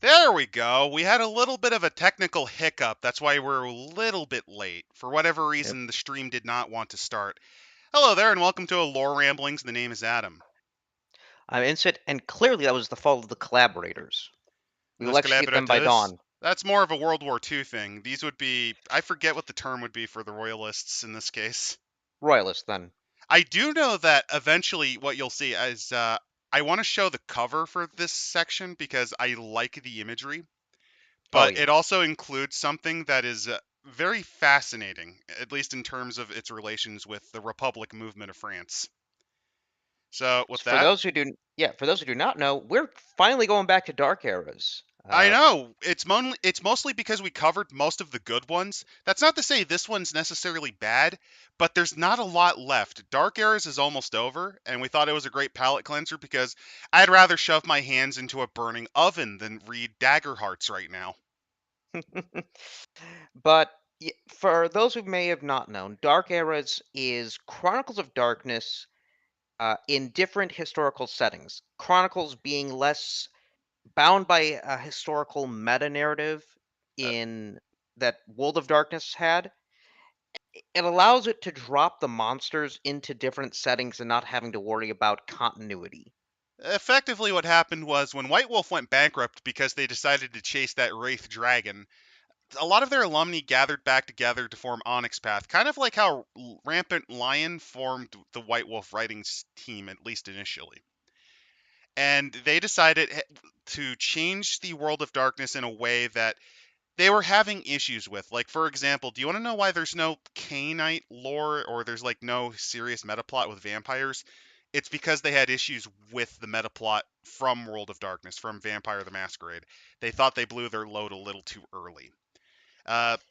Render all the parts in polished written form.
There we go. We had a little bit of a technical hiccup. That's why we're a little bit late. For whatever Yep. reason, the stream did not want to start. Hello there, and welcome to a Lore Ramblings. The name is Adam. I'm Incit, and clearly that was the fault of the collaborators. We will Los execute them by Colaboradores. dawn. That's more of a World War II thing. These would be, I forget what the term would be for the Royalists in this case. Royalists, then. I do know that eventually what you'll see is I want to show the cover for this section because I like the imagery. Oh, But yeah. it also includes something that is very fascinating, at least in terms of its relations with the Republic movement of France. So, with For that, those who do, yeah, for those who do not know, we're finally going back to dark eras. I know it's mostly because we covered most of the good ones. That's not to say this one's necessarily bad, but there's not a lot left. Dark Eras is almost over, and we thought it was a great palate cleanser because I'd rather shove my hands into a burning oven than read Dagger Hearts right now. But for those who may have not known, Dark Eras is Chronicles of Darkness in different historical settings. Chronicles being less bound by a historical meta narrative Uh, in that World of Darkness had. It allows it to drop the monsters into different settings and not having to worry about continuity. Effectively, what happened was when White Wolf went bankrupt because they decided to chase that Wraith Dragon, a lot of their alumni gathered back together to form Onyx Path, kind of like how Rampant Lion formed the White Wolf writing team, at least initially. And they decided to change the World of Darkness in a way that they were having issues with. Like, for example, do you want to know why there's no Cainite lore or there's like no serious meta plot with vampires? It's because they had issues with the meta plot from World of Darkness, from Vampire the Masquerade. They thought they blew their load a little too early.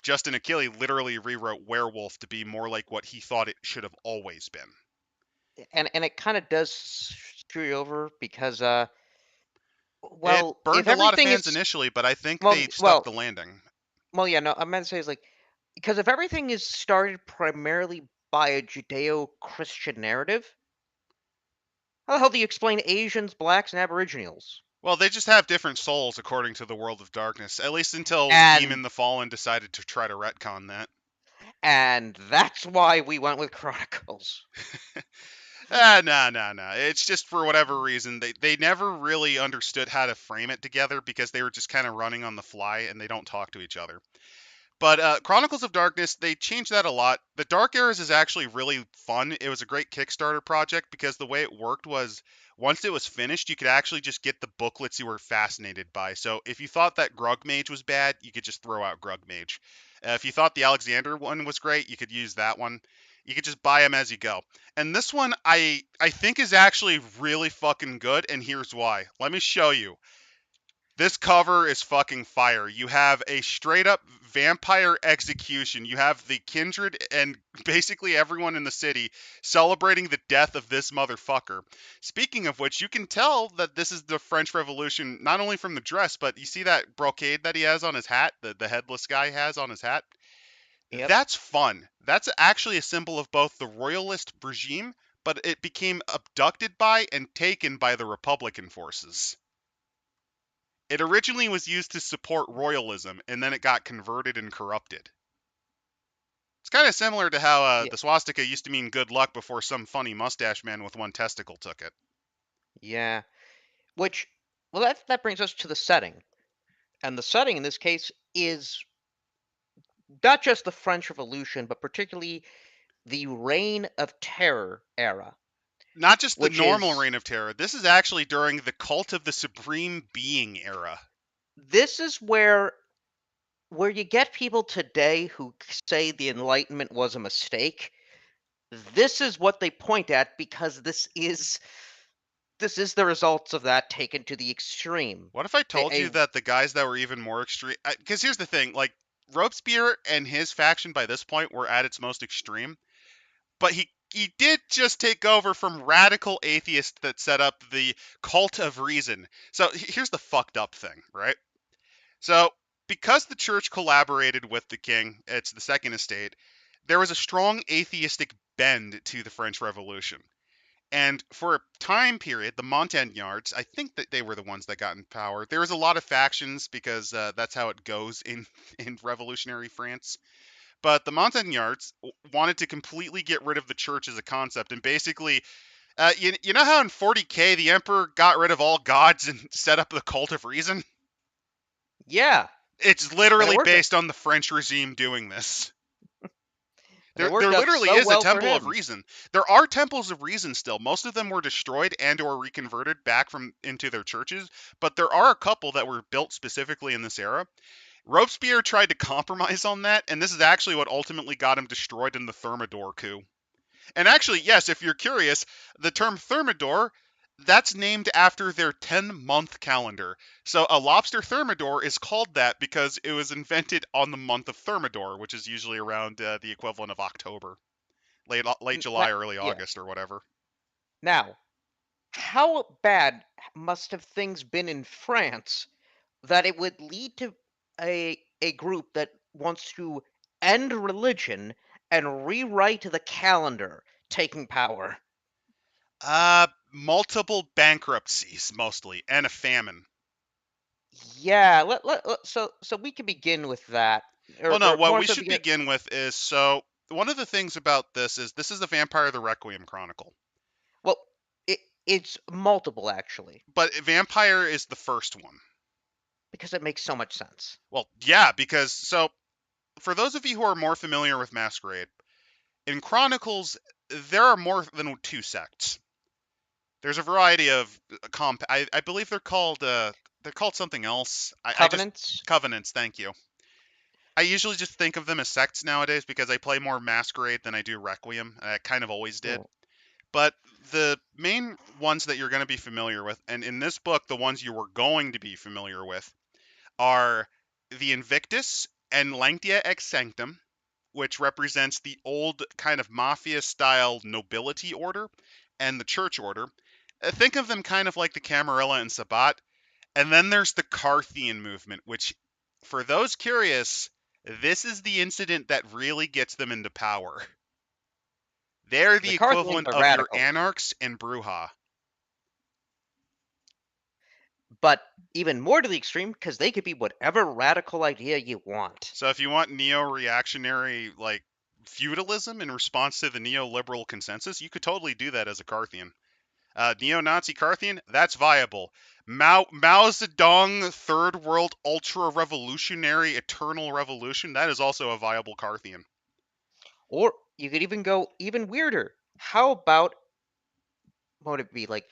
Justin Achille literally rewrote Werewolf to be more like what he thought it should have always been. And it kind of does screw you over because It well, if burned a lot of everything fans is initially, but I think well they stuck well the landing. well yeah, no, I meant to say is like because if everything is started primarily by a Judeo-Christian narrative, how the hell do you explain Asians, blacks, and Aboriginals? Well, they just have different souls according to the World of Darkness, at least until And Demon the Fallen decided to try to retcon that. and that's why we went with Chronicles. Nah. It's just for whatever reason they never really understood how to frame it together because they were just kind of running on the fly and they don't talk to each other. But Chronicles of Darkness, they changed that a lot. The Dark Eras is actually really fun. It was a great Kickstarter project because the way it worked was once it was finished, you could actually just get the booklets you were fascinated by. So if you thought that Grug Mage was bad, you could just throw out Grug Mage. If you thought the Alexander one was great, you could use that one. You could just buy them as you go. And this one, I think is actually really fucking good, and here's why. Let me show you. This cover is fucking fire. You have a straight up vampire execution. You have the kindred and basically everyone in the city celebrating the death of this motherfucker. Speaking of which, you can tell that this is the French Revolution not only from the dress, but you see that brocade that he has on his hat, the headless guy has on his hat? Yep. That's fun. That's actually a symbol of both the royalist regime, but it became abducted by and taken by the Republican forces. It originally was used to support royalism, and then it got converted and corrupted. It's kind of similar to how Yeah. the swastika used to mean good luck before some funny mustache man with one testicle took it. Yeah. Which well that brings us to the setting. And the setting in this case is not just the French Revolution, but particularly the Reign of Terror era, Not just the which normal is reign of terror, this is actually during the cult of the supreme being era. this is where you get people today who say the Enlightenment was a mistake. This is what they point at because this is the results of that taken to the extreme. What if I A, told you a that the guys that were even more extreme? Because here's the thing: like Robespierre and his faction by this point were at its most extreme, but he did just take over from radical atheists that set up the cult of reason. So here's the fucked up thing, right? So because the church collaborated with the king, it's the second estate, there was a strong atheistic bend to the French Revolution. And for a time period, the Montagnards, I think that they were the ones that got in power. There was a lot of factions because that's how it goes in in revolutionary France. But the Montagnards wanted to completely get rid of the church as a concept, and basically, you know how in 40K the Emperor got rid of all gods and set up the cult of reason? Yeah, It's and it literally worked. based on the French regime doing this. And it There worked out literally so is a well for temple of him. reason. There are temples of reason still. Most of them were destroyed and or reconverted back from into their churches, but there are a couple that were built specifically in this era. Robespierre tried to compromise on that, and this is actually what ultimately got him destroyed in the Thermidor coup. And actually, yes, if you're curious, the term Thermidor, that's named after their 10-month calendar. So a lobster Thermidor is called that because it was invented on the month of Thermidor, which is usually around the equivalent of October, late July, early Yeah. August, or whatever. Now, how bad must have things been in France that it would lead to a group that wants to end religion and rewrite the calendar taking power? Multiple bankruptcies mostly, and a famine. Yeah, so we can begin with that, Well, no, or what more we so should begin. begin with is so one of the things about this is the Vampire the Requiem Chronicle. Well, it's multiple actually But Vampire is the first one. because it makes so much sense. Well, yeah, because so for those of you who are more familiar with Masquerade, in Chronicles there are more than two sects. There's a variety of I believe they're called something else. I just Covenants. covenants. Thank you. I usually just think of them as sects nowadays because I play more Masquerade than I do Requiem. I kind of always did. Oh, But the main ones that you're going to be familiar with, and in this book, the ones you were going to be familiar with, are the Invictus and Lancea ex Sanctum, which represents the old kind of mafia style nobility order, and the church order. Think of them kind of like the Camarilla and Sabbat. And then there's the Carthian movement, which, for those curious, this is the incident that really gets them into power. They're the the Carthians equivalent are of your radicals, anarchs and Bruja. but even more to the extreme because they could be whatever radical idea you want. So if you want neo-reactionary like feudalism in response to the neoliberal consensus, you could totally do that as a Carthian. Neo-Nazi Carthian, that's viable. Mao Zedong, Third World Ultra Revolutionary Eternal Revolution, that is also a viable Carthian. Or you could even go even weirder. How about what would it be like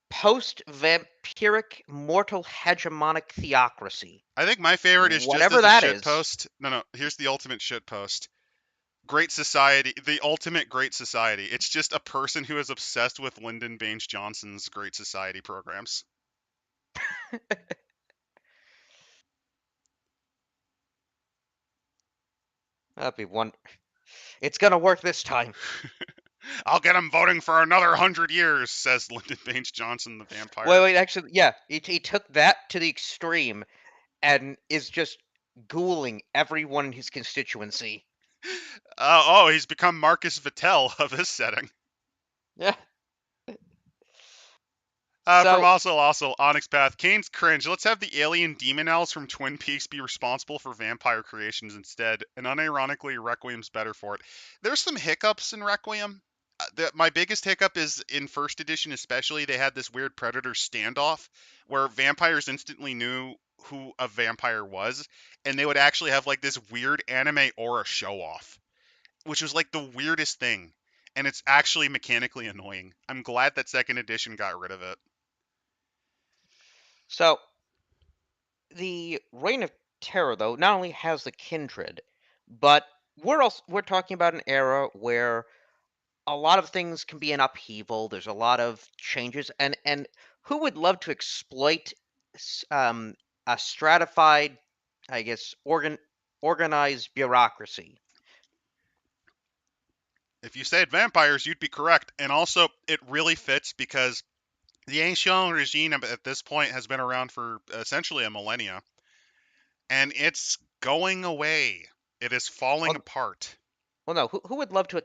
post vampiric mortal hegemonic theocracy? I think my favorite is just Whatever as a that shit is. post. No, here's the ultimate shit post. Great Society, the ultimate Great Society. It's just a person who is obsessed with Lyndon Baines Johnson's Great Society programs. That'd be one. It's gonna work this time. I'll get him voting for another 100 years, says Lyndon Baines Johnson, the Wait, vampire. wait, actually, yeah, he took that to the extreme and is just ghouling everyone in his constituency. Oh, he's become Marcus Vattel of this setting. Yeah. From So, also Onyx Path, Kane's cringe. Let's have the alien demon elves from Twin Peaks be responsible for vampire creations instead, and unironically, Requiem's better for it. There's some hiccups in Requiem. My biggest hiccup is in first edition, especially. They had this weird predator standoff where vampires instantly knew who a vampire was, and they would actually have like this weird anime aura show off, which was like the weirdest thing. And it's actually mechanically annoying. I'm glad that second edition got rid of it. so the Reign of Terror, though, not only has the kindred, but we're talking about an era where a lot of things can be in upheaval. There's a lot of changes, and who would love to exploit s- um, a stratified, I guess, organized bureaucracy? If you said vampires, you'd be correct. And also, it really fits because the ancient regime at this point has been around for essentially a millennia, and it's going away. It is falling Well, apart. well, no, who would love to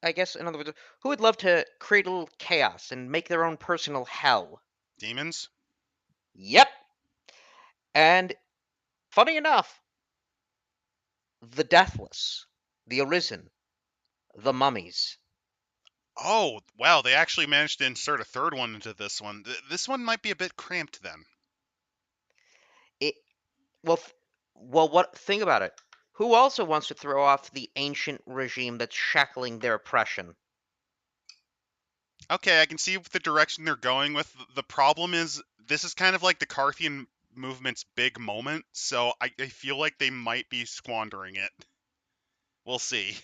I guess, in other words, who would love to create a little chaos and make their own personal hell? Demons? Yep. And funny enough, the deathless, the arisen, the mummies. Oh, wow, they actually managed to insert a third one into this one. This one might be a bit cramped then. It well, well, what? Think about it. Who also wants to throw off the ancient regime that's shackling their oppression? Okay, I can see the direction they're going with. The problem is, this is kind of like the Carthian movement's big moment, so I feel like they might be squandering it. We'll see.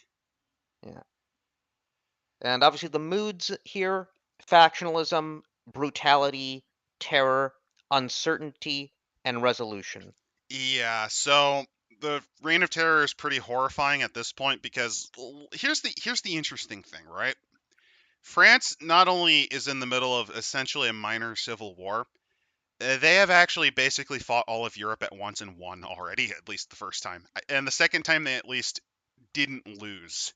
Yeah. And obviously, the moods here: factionalism, brutality, terror, uncertainty, and resolution. Yeah, so the Reign of Terror is pretty horrifying at this point because here's the interesting thing, right? France not only is in the middle of essentially a minor civil war, they have actually basically fought all of Europe at once and won already, at least the first time. And the second time they at least didn't lose.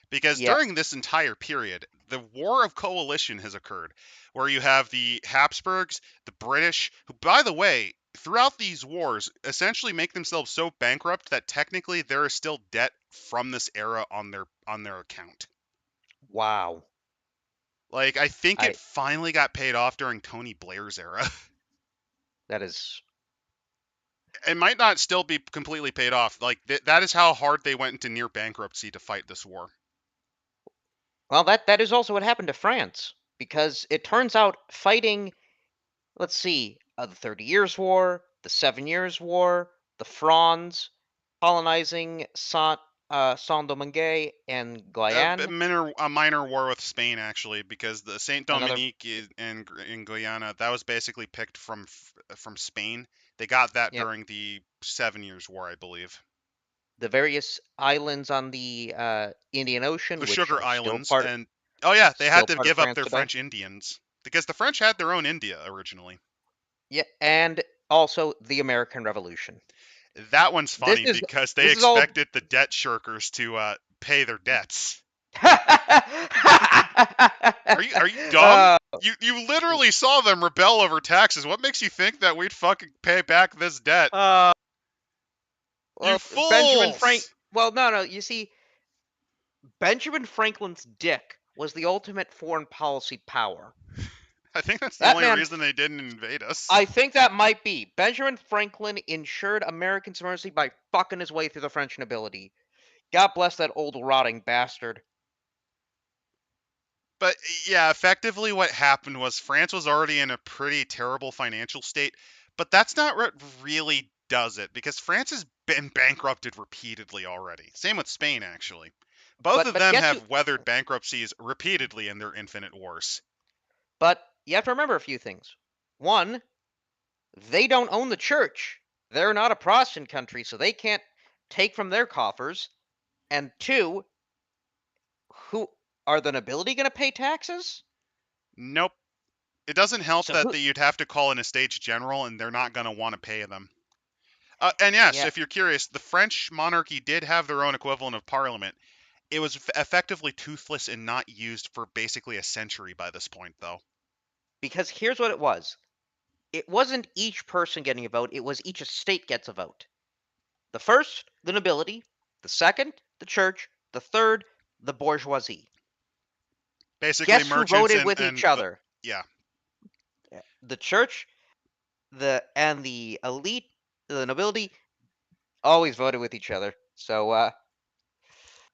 Because Yep. during this entire period, the War of Coalition has occurred, where you have the Habsburgs, the British, who, by the way, throughout these wars, essentially make themselves so bankrupt that technically there is still debt from this era on their account. Wow. Like, I think it I finally got paid off during Tony Blair's era. that is It might not still be completely paid off. Like, that is how hard they went into near bankruptcy to fight this war. well, that is also what happened to France because it turns out fighting, let's see, the 30 Years' War, the 7 Years' War, the Frondes, colonizing Saint-Domingue and Guyane, A minor war with Spain actually, because the Saint another Dominique in Guyana, that was basically picked from Spain. They got that yep, during the 7 Years' War, I believe. the various islands on the Indian The Ocean, which Sugar are Islands, and oh yeah, they had still to part of give up France their today. French Indians because the French had their own India originally. Yeah, and also the American Revolution. That one's This funny is because they this is all. expected the debt shirkers to pay their debts. Are you dumb? uh, You literally saw them rebel over taxes. What makes you think that we'd fucking pay back this debt? uh, You well, Benjamin Frank. fools! Well, no, no. You see, Benjamin Franklin's dick was the ultimate foreign policy power. I think that's the That only man. reason they didn't invade us. I think that might be. Benjamin Franklin ensured American supremacy by fucking his way through the French nobility. God bless that old rotting bastard. But yeah, effectively what happened was France was already in a pretty terrible financial state, but that's not what really does it because France has been bankrupted repeatedly already. Same with Spain actually. Both of But them guess who? have weathered bankruptcies repeatedly in their infinite wars. But you have to remember a few things. One, they don't own the church. They're not a Protestant country, so they can't take from their coffers. And two, who are the nobility going to pay taxes? Nope. It doesn't help So that who? you'd have to call an estates general and they're not going to want to pay them. And yes, Yeah, if you're curious, the French monarchy did have their own equivalent of parliament. It was effectively toothless and not used for basically a century by this point, though. because here's what it was. It wasn't each person getting a vote, it was each estate gets a vote. The first, the nobility. The second, the church. The third, the bourgeoisie. Basically, Guess who merchants voted and with each other? yeah, The church, the elite, the nobility always voted with each other. So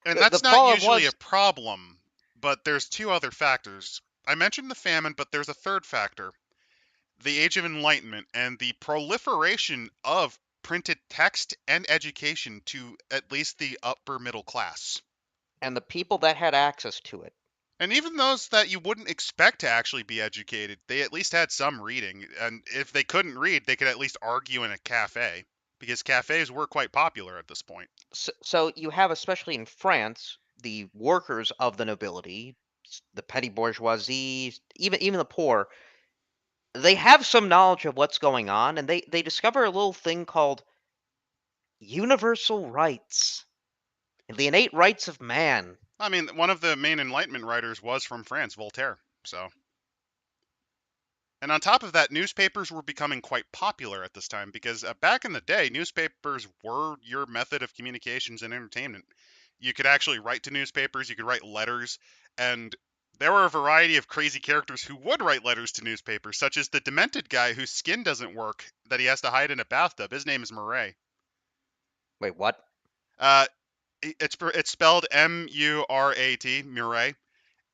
and the that's not problem usually a was, problem. But there's two other factors. I mentioned the famine, but there's a third factor: the Age of Enlightenment and the proliferation of printed text and education to at least the upper middle class. and the people that had access to it. And even those that you wouldn't expect to actually be educated, they at least had some reading. And if they couldn't read, they could at least argue in a cafe, because cafes were quite popular at this point. So you have, especially in France, the workers of the nobility, the petty bourgeoisie, even the poor. They have some knowledge of what's going on, and they discover a little thing called universal rights, the innate rights of man. I mean, one of the main Enlightenment writers was from France, Voltaire. So, and on top of that, newspapers were becoming quite popular at this time because back in the day, newspapers were your method of communications and entertainment. You could actually write to newspapers, you could write letters, and there were a variety of crazy characters who would write letters to newspapers, such as the demented guy whose skin doesn't work, that he has to hide in a bathtub. His name is Murray. Wait, what? Uh, it's spelled Murat, Murray.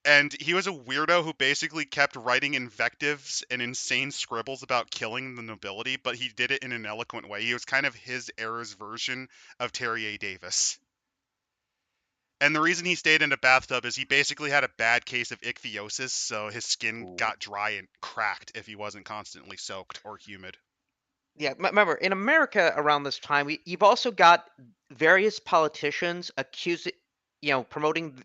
And he was a weirdo who basically kept writing invectives and insane scribbles about killing the nobility, but he did it in an eloquent way. He was kind of his era's version of Terry Davis. And the reason he stayed in a bathtub is he basically had a bad case of ichthyosis, so his skin Ooh. got dry and cracked if he wasn't constantly soaked or humid. Yeah, remember in America around this time, you've also got various politicians promoting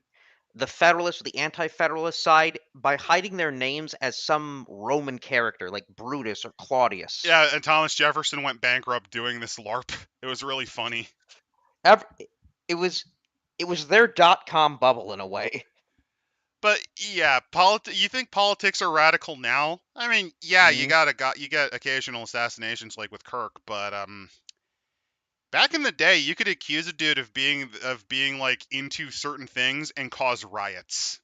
the Federalist or the Anti-Federalist side by hiding their names as some Roman character like Brutus or Claudius. Yeah, and Thomas Jefferson went bankrupt doing this LARP. It was really funny. Ev- It was it was their .com bubble in a way. But yeah, you think politics are radical now? I mean, yeah, Hmm. you get occasional assassinations like with Kirk, but back in the day, you could accuse a dude of being like into certain things and cause riots.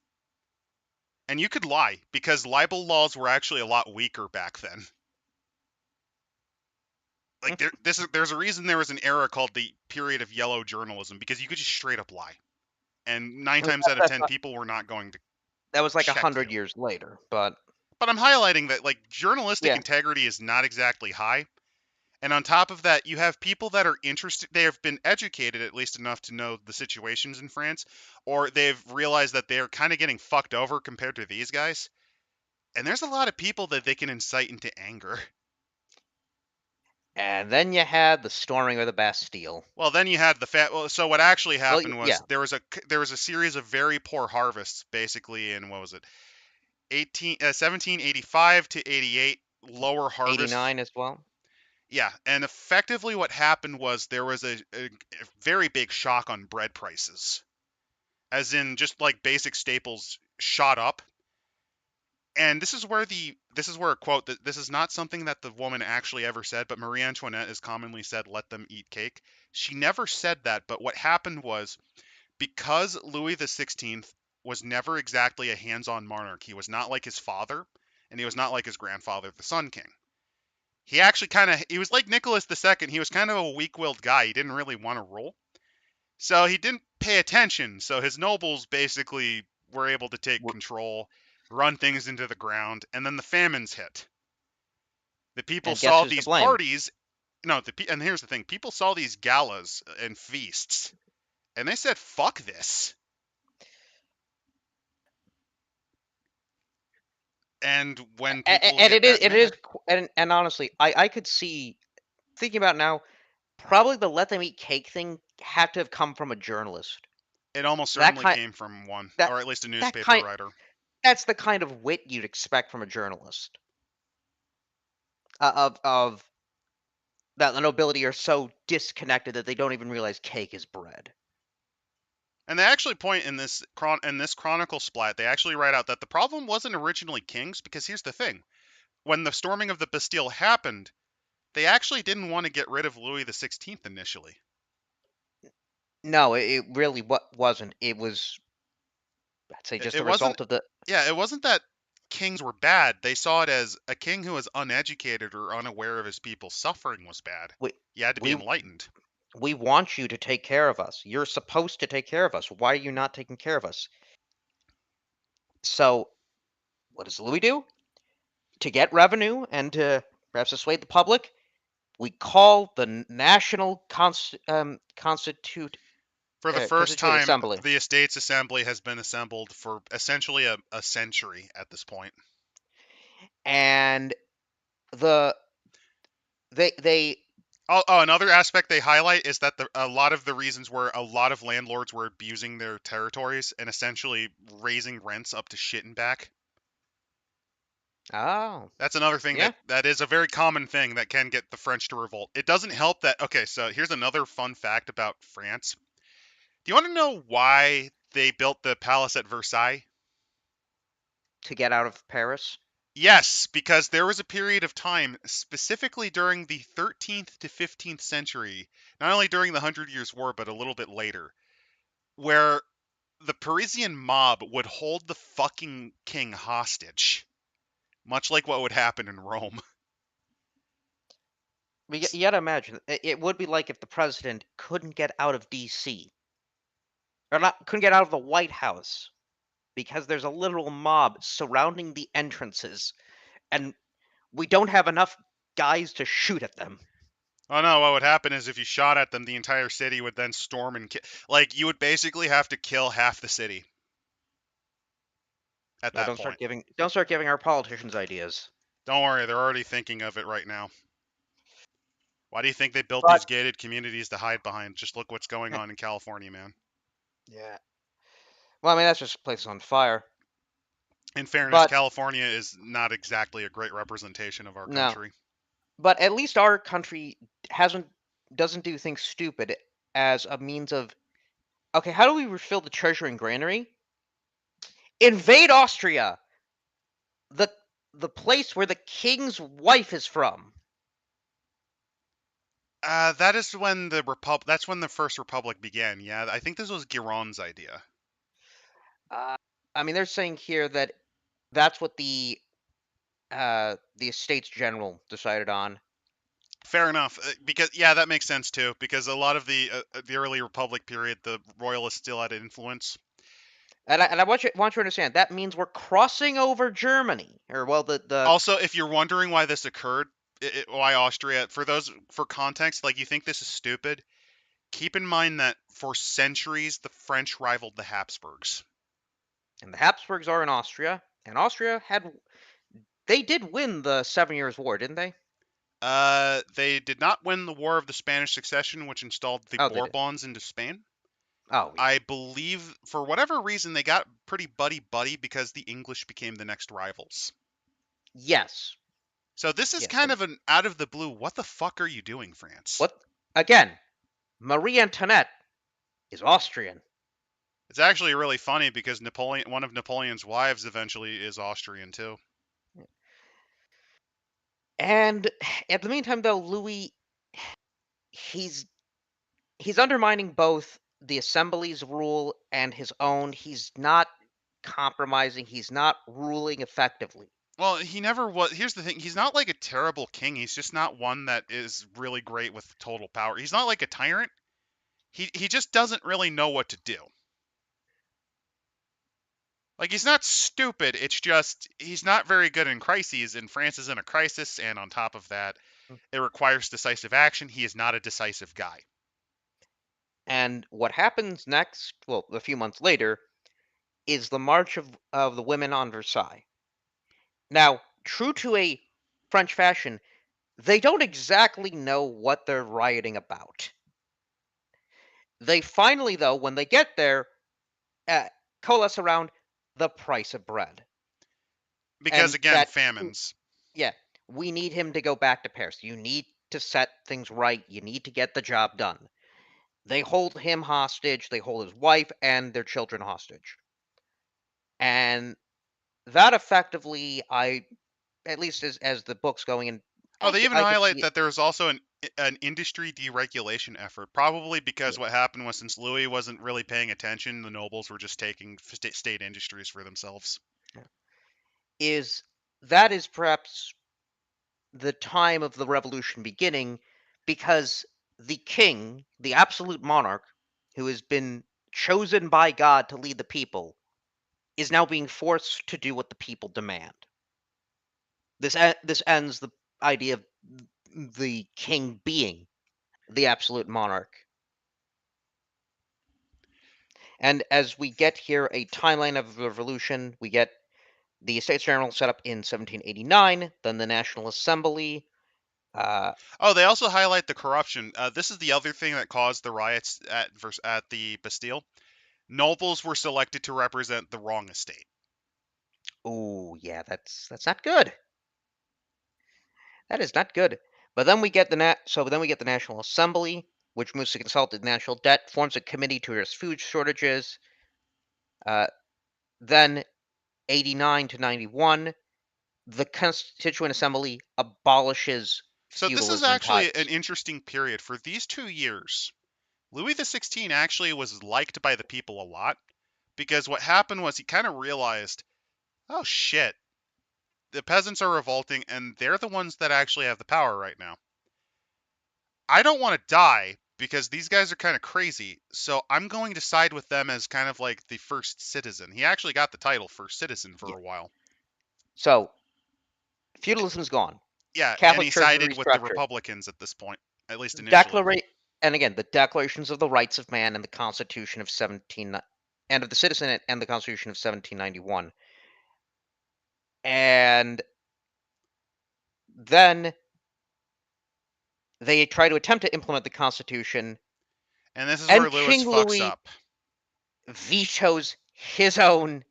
And you could lie because libel laws were actually a lot weaker back then. Like there's a reason there was an era called the period of yellow journalism because you could just straight up lie. And 9 times out of 10 people were not going to That was like a check hundred you. years later, but But I'm highlighting that like journalistic yeah. integrity is not exactly high. And on top of that, you have people that are interested, they have been educated at least enough to know the situations in France, or they've realized that they're kind of getting fucked over compared to these guys. And there's a lot of people that they can incite into anger. And then you had the storming of the Bastille. Well, then you had so what actually Well, happened yeah, was there was a series of very poor harvests basically in what was it? 1785 to 88 lower harvest. 89 as well. Yeah, and effectively what happened was there was a very big shock on bread prices. As in just like basic staples shot up. And this is where a quote that this is not something that the woman actually ever said, but Marie Antoinette is commonly said, "Let them eat cake." She never said that, but what happened was because Louis the XVI was never exactly a hands-on monarch. He was not like his father, and he was not like his grandfather, the Sun King. He actually he was like Nicholas II. He was kind of a weak-willed guy. He didn't really want to rule. So he didn't pay attention. So his nobles basically were able to take control, run things into the ground, and then the famines hit. The people And guess saw who's to these blame? parties. No, and here's the thing: people saw these galas and feasts, and they said, "Fuck this." And when people And get that it is, mad, and honestly, I could see thinking about it now. Probably the let them eat cake thing had to have come from a journalist. it almost That certainly kind came from one, that or at least a that newspaper kind writer. that's the kind of wit you'd expect from a journalist. Of that the nobility are so disconnected that they don't even realize cake is bread. And they actually point in this chronicle splat, they actually write out that the problem wasn't originally kings, because here's the thing: when the storming of the Bastille happened, they actually didn't want to get rid of Louis the XVI initially. No, it really wasn't. It was, I'd say, just It a wasn't, result of the yeah, it wasn't that kings were bad. They saw it as a king who was uneducated or unaware of his people's suffering was bad. we You had to be we enlightened. we want you to take care of us. You're supposed to take care of us. Why are you not taking care of us? So, what does Louis do? To get revenue and to perhaps dissuade the public, we call the National For the first Constituent time, Assembly, the Estates Assembly has been assembled for essentially a century at this point. and the they Another aspect they highlight is that a lot of the reasons were a lot of landlords were abusing their territories and essentially raising rents up to shit and back. oh That's another thing yeah. that is a very common thing that can get the French to revolt. It doesn't help that, okay, so here's another fun fact about France. Do you want to know why they built the palace at Versailles? To get out of Paris? Yes, because there was a period of time, specifically during the 13th to 15th century, not only during the Hundred Years' War, but a little bit later, where the Parisian mob would hold the fucking king hostage, much like what would happen in Rome. You gotta imagine, it would be like if the president couldn't get out of D.C. or not couldn't get out of the White House because there's a literal mob surrounding the entrances, and we don't have enough guys to shoot at them. Oh no, what would happen is if you shot at them, the entire city would then storm and kill. Like, you would basically have to kill half the city at No, that point. don't start giving our politicians ideas. Don't worry, they're already thinking of it right now. Why do you think they built But these gated communities to hide behind? Just look what's going on in California, man. yeah, well, I mean that's just places on fire. In fairness, But California is not exactly a great representation of our no, country. but at least our country hasn't doesn't do things stupid as a means of okay. How do we refill the treasury and granary? Invade Austria, the the place where the king's wife is from. That is when the That's when the first republic began. Yeah, I think this was Giron's idea. Uh, I mean, they're saying here that that's what the Estates General decided on. Fair enough, because yeah, that makes sense too. Because a lot of the early republic period, the royalists still had influence. And I want you to understand that means we're crossing over Germany, or well, the Also, if you're wondering why this occurred, why Austria, for context, like, you think this is stupid, keep in mind that for centuries the French rivaled the Habsburgs. and the Habsburgs are in Austria, and Austria they did win the 7 Years' War, didn't they? They did not win the War of the Spanish Succession, which installed the Oh, they did. Bourbons into Spain. Oh, yeah. I believe, for whatever reason, they got pretty buddy-buddy because the English became the next rivals. Yes, So this is yes. kind of an out of the blue, what the fuck are you doing, France? What again? Marie Antoinette is Austrian, It's actually really funny because one of Napoleon's wives eventually is Austrian too. and at the meantime, though, Louis he's he's undermining both the assembly's rule and his own. He's not compromising. He's not ruling effectively. Well, he never was. Here's the thing: he's not like a terrible king. He's just not one that is really great with total power. He's not like a tyrant. He just doesn't really know what to do. Like, he's not stupid. It's just he's not very good in crises, and France is in a crisis. And on top of that, it requires decisive action. He is not a decisive guy. And what happens next, well, a few months later, is the March of the Women on Versailles. Now, true to a French fashion, they don't exactly know what they're rioting about. They finally, though, when they get there, uh, coalesce around the price of bread. Because And again, that, famines. yeah, we need him to go back to Paris. You need to set things right. You need to get the job done. They hold him hostage. They hold his wife and their children hostage. And that effectively, at least as the book's going, and Oh, they even I could highlight see it. that there's also an industry deregulation effort, probably because Yeah, what happened was, since Louis wasn't really paying attention, the nobles were just taking state industries for themselves. yeah. Is that is perhaps the time of the revolution beginning because the king, the absolute monarch, who has been chosen by God to lead the people, is now being forced to do what the people demand. This ends the idea of the king being the absolute monarch. And as we get here a timeline of the revolution, we get the Estates General set up in 1789, then the National Assembly. Uh, Oh, they also highlight the corruption. This is the other thing that caused the riots at the Bastille. Nobles were selected to represent the wrong estate. oh yeah, that's not good. That is not good. But then we get then we get the National Assembly, which moves to consult the national debt, forms a committee to address food shortages. Uh, then 89 to 91, the Constituent Assembly abolishes So this is feudalism and actually an tithes. interesting period. For these 2 years, Louis XVI actually was liked by the people a lot because what happened was he kind of realized, oh shit, the peasants are revolting and they're the ones that actually have the power right now. I don't want to die because these guys are kind of crazy, so I'm going to side with them as kind of like the first citizen. He actually got the title first citizen for Yeah. a while. So feudalism's gone. Yeah, and Catholic he Church is sided with the restructured. Republicans at this point, at least initially. Declara- and again, the Declarations of the Rights of Man and the Constitution of 17 and of the Citizen and the Constitution of 1791. And then they try to attempt to implement the Constitution, And this is where and Louis King fucks Louis up. vetoes his own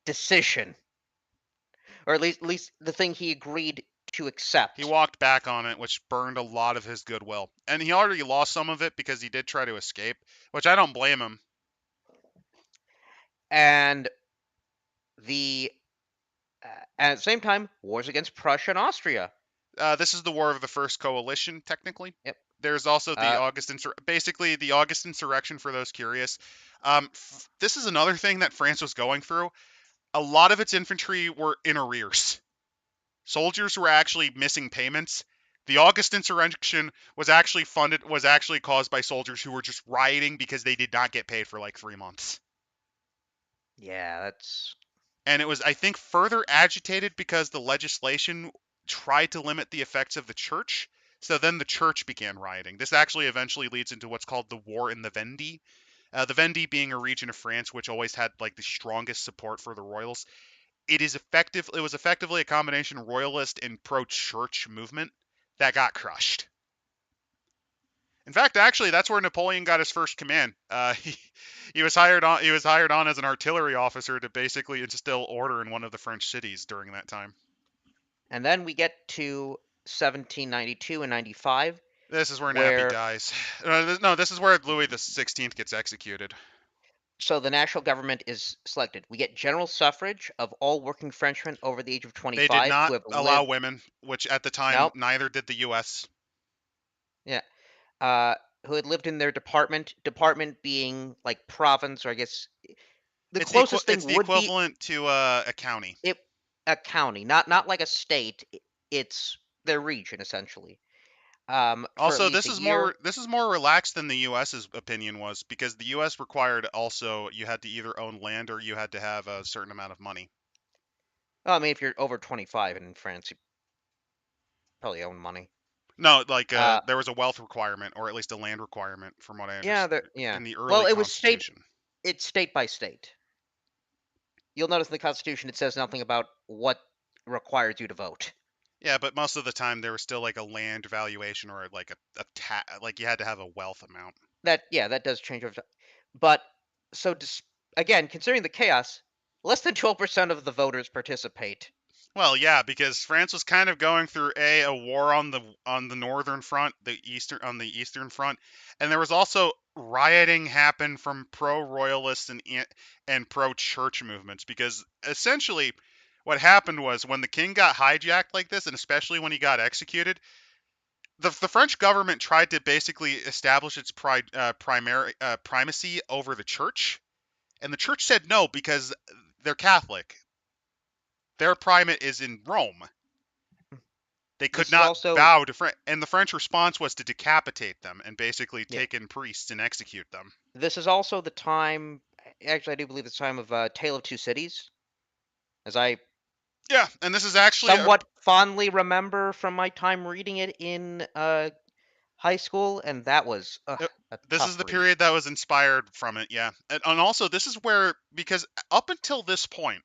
decision, or at least the thing he agreed to He accept. walked back on it, which burned a lot of his goodwill. And he already lost some of it because he did try to escape, which I don't blame him. And the at the same time, wars against Prussia and Austria. This is the War of the First Coalition, technically. Yep. There's also the Uh, basically the August insurrection for those curious. This is another thing that France was going through. A lot of its infantry were in arrears. Soldiers were actually missing payments. The August insurrection was actually caused by soldiers who were just rioting because they did not get paid for like 3 months. yeah, that's And it was, I think, further agitated because the legislation tried to limit the effects of the church. So then the church began rioting. This actually eventually leads into what's called the War in the Vendée. The Vendée being a region of France which always had like the strongest support for the royals. It was effectively a combination royalist and pro-church movement that got crushed. In fact, actually, that's where Napoleon got his first command. He was hired on. He was hired on as an artillery officer to basically instill order in one of the French cities during that time. and then we get to 1792 and 95, This is where Nappy where dies. No, this is where Louis the XVI gets executed. so the national government is selected. We get general suffrage of all working Frenchmen over the age of They did 25 not who have allow lived. women, which at the time No, neither did the U.S. yeah, uh, who had lived in their department. Department being like province, or I guess the closest It's thing the would be equivalent to a county. it a county, not like a state. It's their region essentially. For at Also, least a year. this is more relaxed than the U.S.'s opinion was because the U.S. required also you had to either own land or you had to have a certain amount of money. Well, I mean, if you're over 25 and in France, you probably own money. No, like Uh, there was a wealth requirement or at least a land requirement, from what I yeah, understand, there, yeah. in the Well, early it was state. Constitution. It's state by state. You'll notice in the Constitution it says nothing about what requires you to vote. Yeah, but most of the time there was still like a land valuation or like like you had to have a wealth amount. That yeah, that does change over time. But so again, considering the chaos, less than 12% of the voters participate. Well, yeah, because France was kind of going through a war on the northern front, the eastern front, and there was also rioting happen from pro-royalist and pro-church movements because essentially what happened was when the king got hijacked like this, and especially when he got executed, the French government tried to basically establish its primacy over the church, and the church said no because they're Catholic. Their primate is in Rome. They could This is not also bow to French, and the French response was to decapitate them and basically yeah. take in priests and execute them. This is also the time. Actually, I do believe it's the time of Tale of Two Cities, as I Yeah, and this is actually somewhat fondly remember from my time reading it in high school, and that was uh, a this is tough the read. period that was inspired from it. Yeah, and also this is where because up until this point,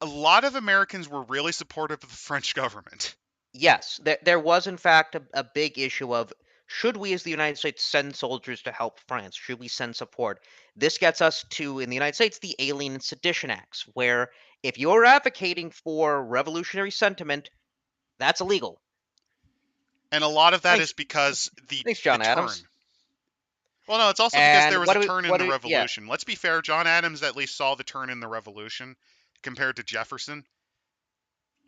a lot of Americans were really supportive of the French government. Yes, there was in fact a big issue of should we as the United States send soldiers to help France? Should we send support? This gets us to, in the United States, the Alien and Sedition Acts, where if you're advocating for revolutionary sentiment, that's illegal. And a lot of that Thanks, is because thanks, the John turn. Adams. Well, no, it's also because there And was a turn in what the do we, yeah, revolution. Let's be fair, John Adams at least saw the turn in the revolution compared to Jefferson.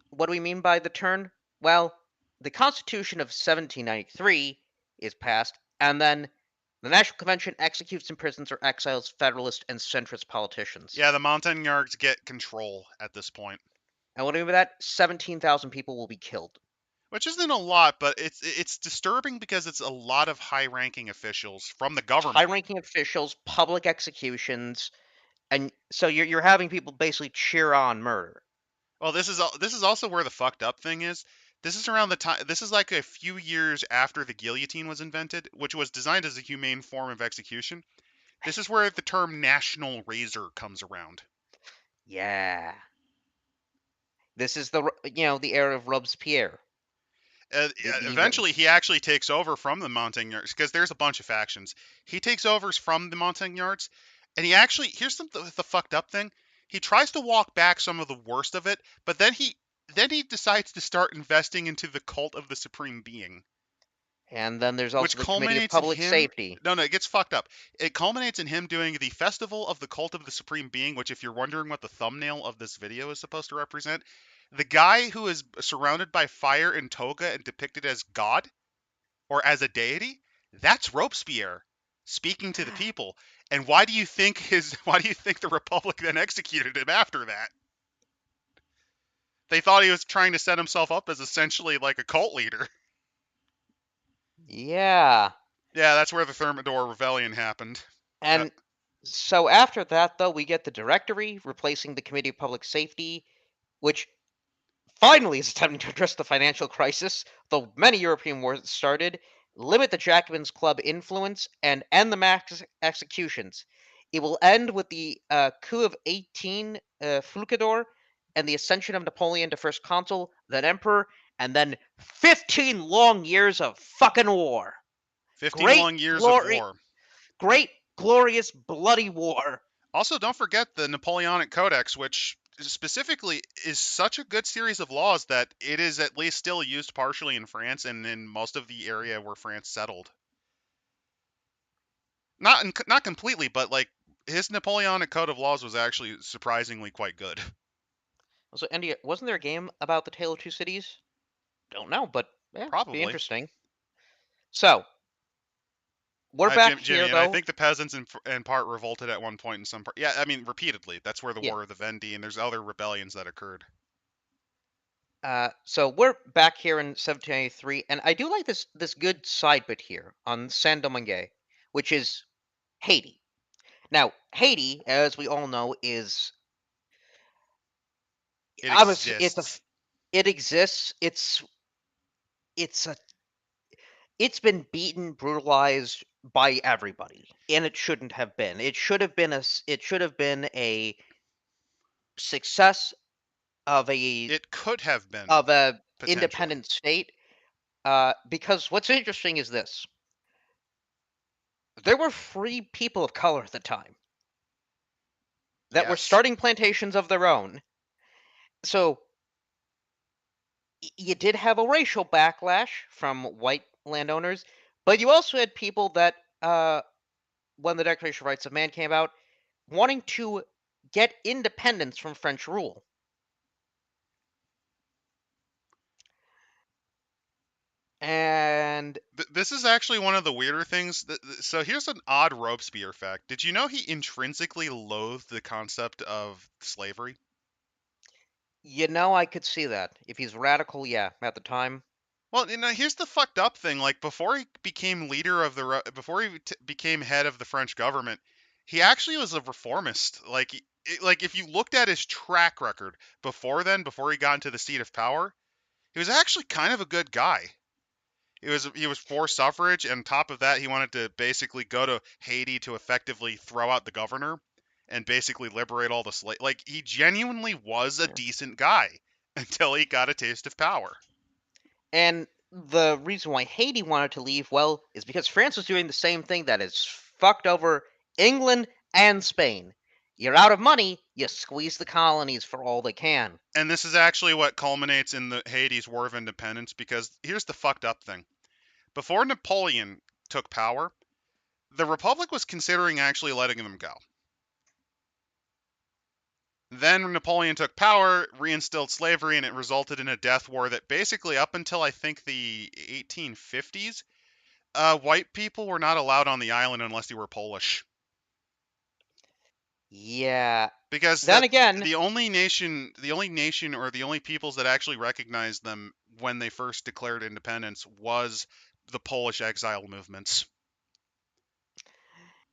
what do we mean by the turn? Well, the Constitution of 1793 is passed, and then the National Convention executes, imprisons, or exiles Federalist and centrist politicians. Yeah, the Montagnards get control at this point, And what do we mean by that? 17,000 people will be killed. which isn't a lot, but it's disturbing because it's a lot of high-ranking officials from the government. High-ranking officials, public executions, and so you're having people basically cheer on murder. Well, this is also where the fucked up thing is. This is around the time. This is like a few years after the guillotine was invented, which was designed as a humane form of execution. This is where the term national razor comes around. Yeah. This is the era of Robespierre. The Eventually, he actually takes over from the Montagnards because there's a bunch of factions. He takes over from the Montagnards, and he actually here's the fucked up thing. He tries to walk back some of the worst of it, but then he decides to start investing into the cult of the Supreme Being, and then there's which also the Committee of culminates in Public him. Safety. No, it gets fucked up. It culminates in him doing the Festival of the Cult of the Supreme Being, which, if you're wondering what the thumbnail of this video is supposed to represent, the guy who is surrounded by fire and toga and depicted as God or as a deity, that's Robespierre speaking to the people. And why do you think why do you think the Republic then executed him after that? They thought he was trying to set himself up as essentially like a cult leader. Yeah. Yeah, that's where the Thermidor Rebellion happened. And so after that, though, we get the Directory replacing the Committee of Public Safety, which finally is attempting to address the financial crisis, though many European wars started, limit the Jacobins' club influence, and end the mass executions. It will end with the coup of 18 Flucador and the ascension of Napoleon to first consul, then emperor, and then 15 long years of fucking war. 15 Great long years of glory, war. great, glorious, bloody war. Also, don't forget the Napoleonic Codex, which specifically is such a good series of laws that it is at least still used partially in France and in most of the area where France settled. Not completely, but like his Napoleonic Code of Laws was actually surprisingly quite good. So, Andy, wasn't there a game about the Tale of Two Cities? Don't know, but yeah, be Probably. interesting. So, we're back Jimmy, here, and I though. think the peasants in part revolted at one point in some part. Yeah, I mean repeatedly. That's where the Yeah. War of the Vendee and there's other rebellions that occurred. So we're back here in 1793, and I do like this good side bit here on Saint-Domingue, which is Haiti. Now, Haiti, as we all know, is It obviously exists. it exists. It's a it's been beaten, brutalized by everybody, and it shouldn't have been. It should have been a success of a It could have been of a potentially. independent state. Because what's interesting is this: there were free people of color at the time that were Yes. starting plantations of their own. So you did have a racial backlash from white landowners, but you also had people that, when the Declaration of Rights of Man came out, wanting to get independence from French rule. And This is actually one of the weirder things. So here's an odd Robespierre fact. Did you know he intrinsically loathed the concept of slavery? I could see that. If he's radical, yeah, at the time. Well, here's the fucked up thing. Like before he became leader of before he became head of the French government, he actually was a reformist. Like if you looked at his track record before then, before he got into the seat of power, he was actually kind of a good guy. He was for suffrage, and on top of that, he wanted to basically go to Haiti to effectively throw out the governor and basically liberate all the slaves. Like he genuinely was a Yeah. decent guy until he got a taste of power. And the reason why Haiti wanted to leave, well, is because France was doing the same thing that has fucked over England and Spain. You're out of money, you squeeze the colonies for all they can. And this is actually what culminates in the Haiti's War of Independence because here's the fucked up thing. Before Napoleon took power, The Republic was considering actually letting them go. Then Napoleon took power, reinstilled slavery, and it resulted in a death war that basically, up until I think the 1850s, white people were not allowed on the island unless you were Polish. Yeah. Because Then again, the only nation or the only peoples that actually recognized them when they first declared independence was the Polish exile movements.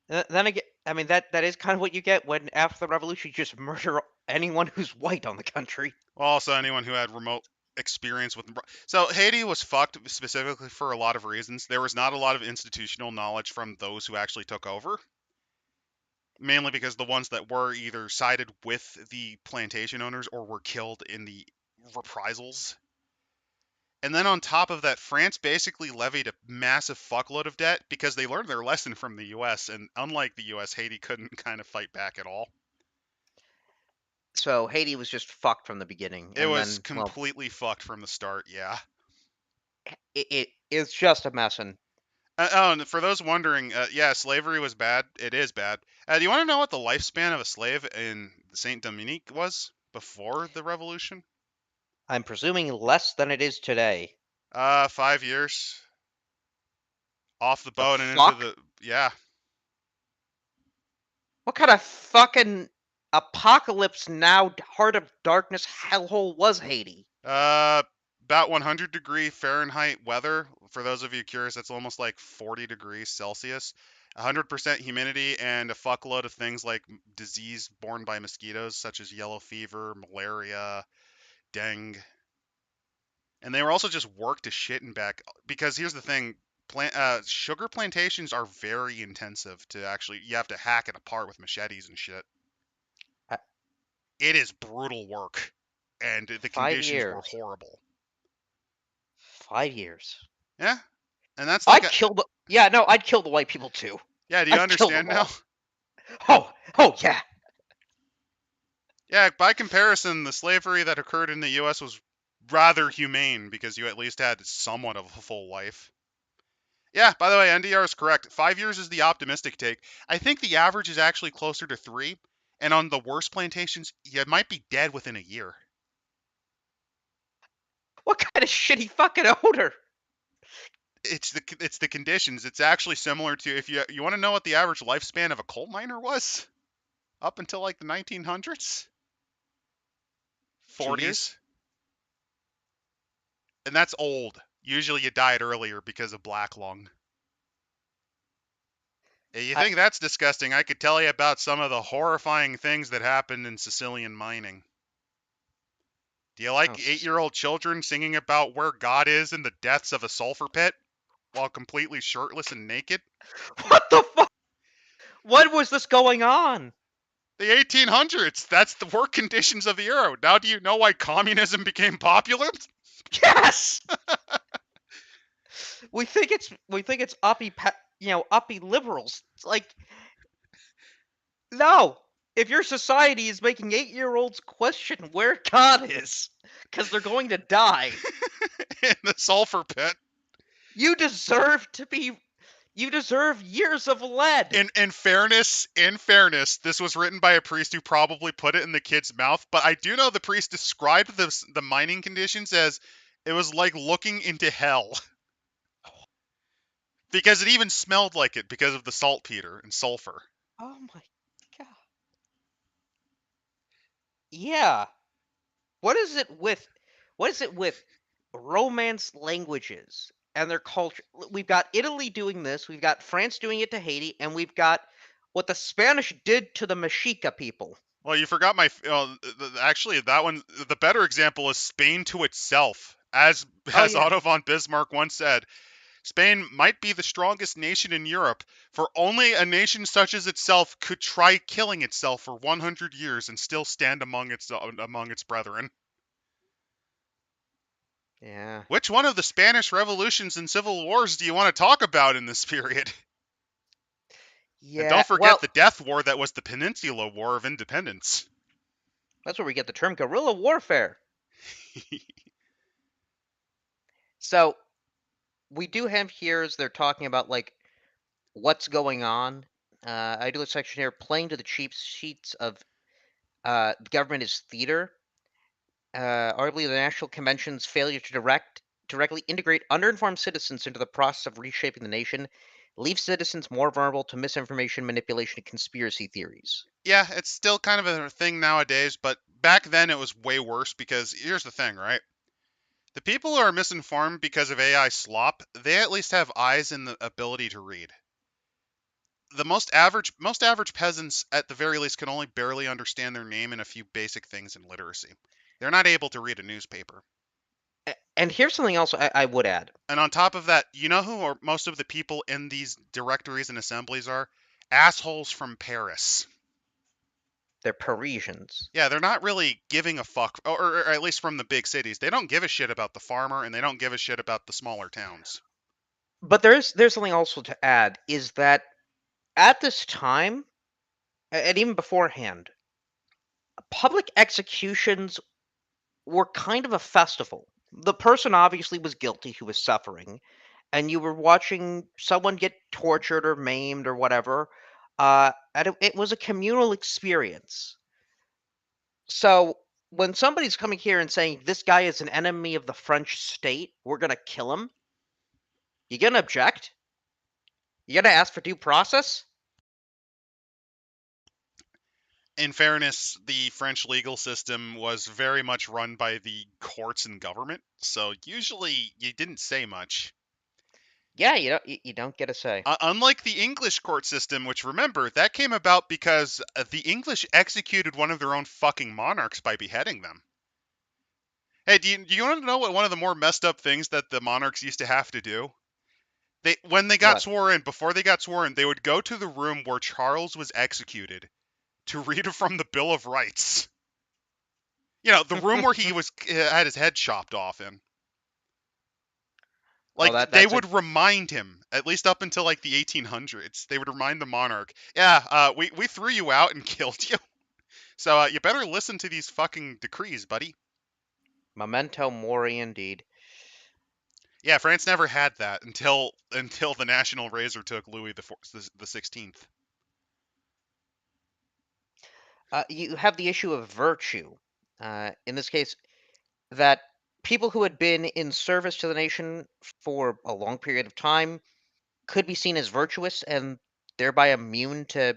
then again, I mean that is kind of what you get when after the revolution you just murder anyone who's white on the country. Also, anyone who had remote experience with. So Haiti was fucked specifically for a lot of reasons. There was not a lot of institutional knowledge from those who actually took over, mainly because the ones that were either sided with the plantation owners or were killed in the reprisals. And then on top of that, France basically levied a massive fuckload of debt because they learned their lesson from the US, and unlike the US, Haiti couldn't kind of fight back at all. So Haiti was just fucked from the beginning, It and was then well, completely fucked from the start, yeah. it is just a mess. And Oh, and for those wondering, yeah, slavery was bad. It is bad. Do you want to know what the lifespan of a slave in Saint Dominique was before the revolution? I'm presuming less than it is today. 5 years off the The boat and into fuck? the yeah. What kind of fucking apocalypse now, heart of darkness hellhole was Haiti? Uh, about 100-degree Fahrenheit weather. For those of you curious, that's almost like 40 degrees Celsius. 100% humidity and a fuckload of things like disease borne by mosquitoes, such as yellow fever, malaria, dengue. And they were also just worked to shit and back. Because here's the thing, sugar plantations are very intensive to actually. You have to hack it apart with machetes and shit. Uh, It is brutal work, and the five conditions were years. horrible. 5 years. Yeah, and that's like I'd a kill the yeah, no, I'd kill the white people too. yeah. Do you I'd kill them understand now? all. Oh yeah. Yeah, by comparison, the slavery that occurred in the U.S. was rather humane because you at least had somewhat of a full life. Yeah, by the way, NDR is correct. 5 years is the optimistic take. I think the average is actually closer to 3. And on the worst plantations, you might be dead within a year. What kind of shitty fucking odor? It's the conditions. It's actually similar to if you want to know what the average lifespan of a coal miner was up until like the 1900s, 2 years? 40s, and that's old. Usually you died earlier because of black lung. You I, think that's disgusting? I could tell you about some of the horrifying things that happened in Sicilian mining. Do you oh, like 8-year-old children singing about where God is in the depths of a sulfur pit while completely shirtless and naked? what the fuck? When was this going on? The 1800s. That's the work conditions of the era. Now do you know why communism became popular? Yes. We think it's uppy liberals. It's like no. If your society is making 8-year-olds question where God is because they're going to die, In the sulfur pit. you deserve to be. You deserve years of lead. In fairness, this was written by a priest who probably put it in the kid's mouth. But I do know the priest described the mining conditions as it was like looking into hell because it even smelled like it because of the saltpeter and sulfur. Oh my god. Yeah. What is it with what is it with Romance languages and their culture? We've got Italy doing this, we've got France doing it to Haiti, and we've got what the Spanish did to the Mexica people. Well, you forgot my. Actually, that one. The better example is Spain to itself. As Oh as yeah. Otto von Bismarck once said, Spain might be the strongest nation in Europe, for only a nation such as itself could try killing itself for 100 years and still stand among its brethren. Yeah. Which one of the Spanish revolutions and civil wars do you want to talk about in this period? And Yeah. don't forget Well, the Death War that was the Peninsula War of Independence. that's where we get the term guerrilla warfare. So we do have here as they're talking about like what's going on. I do a section here, playing to the cheap sheets of the government is theater. Arguably, the National Convention's failure to directly integrate underinformed citizens into the process of reshaping the nation leaves citizens more vulnerable to misinformation, manipulation, and conspiracy theories. Yeah, it's still kind of a thing nowadays, but back then it was way worse because here's the thing, right? The people who are misinformed because of AI slop, they at least have eyes and the ability to read. The most average peasants at the very least can only barely understand their name and a few basic things in literacy. They're not able to read a newspaper. And here's something else I would add. And on top of that, you know who are most of the people in these directories and assemblies are? Assholes from Paris. They're Parisians. Yeah, they're not really giving a fuck, or at least from the big cities. They don't give a shit about the farmer, and they don't give a shit about the smaller towns. But there's something also to add is that at this time, and even beforehand, public executions were kind of a festival. The person obviously was guilty who was suffering, and you were watching someone get tortured or maimed or whatever. And it was a communal experience. So when somebody's coming here and saying this guy is an enemy of the French state, we're gonna kill him, you gonna object? You gonna ask for due process? In fairness, the French legal system was very much run by the courts and government, so usually you didn't say much. Yeah, you don't get a say. Unlike the English court system, which remember, that came about because the English executed one of their own fucking monarchs by beheading them. Hey, do you want to know what one of the more messed up things that the monarchs used to have to do? When they got What? sworn in, before they got sworn, they would go to the room where Charles was executed to read from the Bill of Rights. You know, the room where he was had his head chopped off in. Oh, Like they that's a would remind him, at least up until like the 1800s, they would remind the monarch, "Yeah, we threw you out and killed you, so you better listen to these fucking decrees, buddy." memento mori indeed. Yeah, France never had that until the national razor took Louis the 16th. You have the issue of virtue. In this case, that people who had been in service to the nation for a long period of time could be seen as virtuous and thereby immune to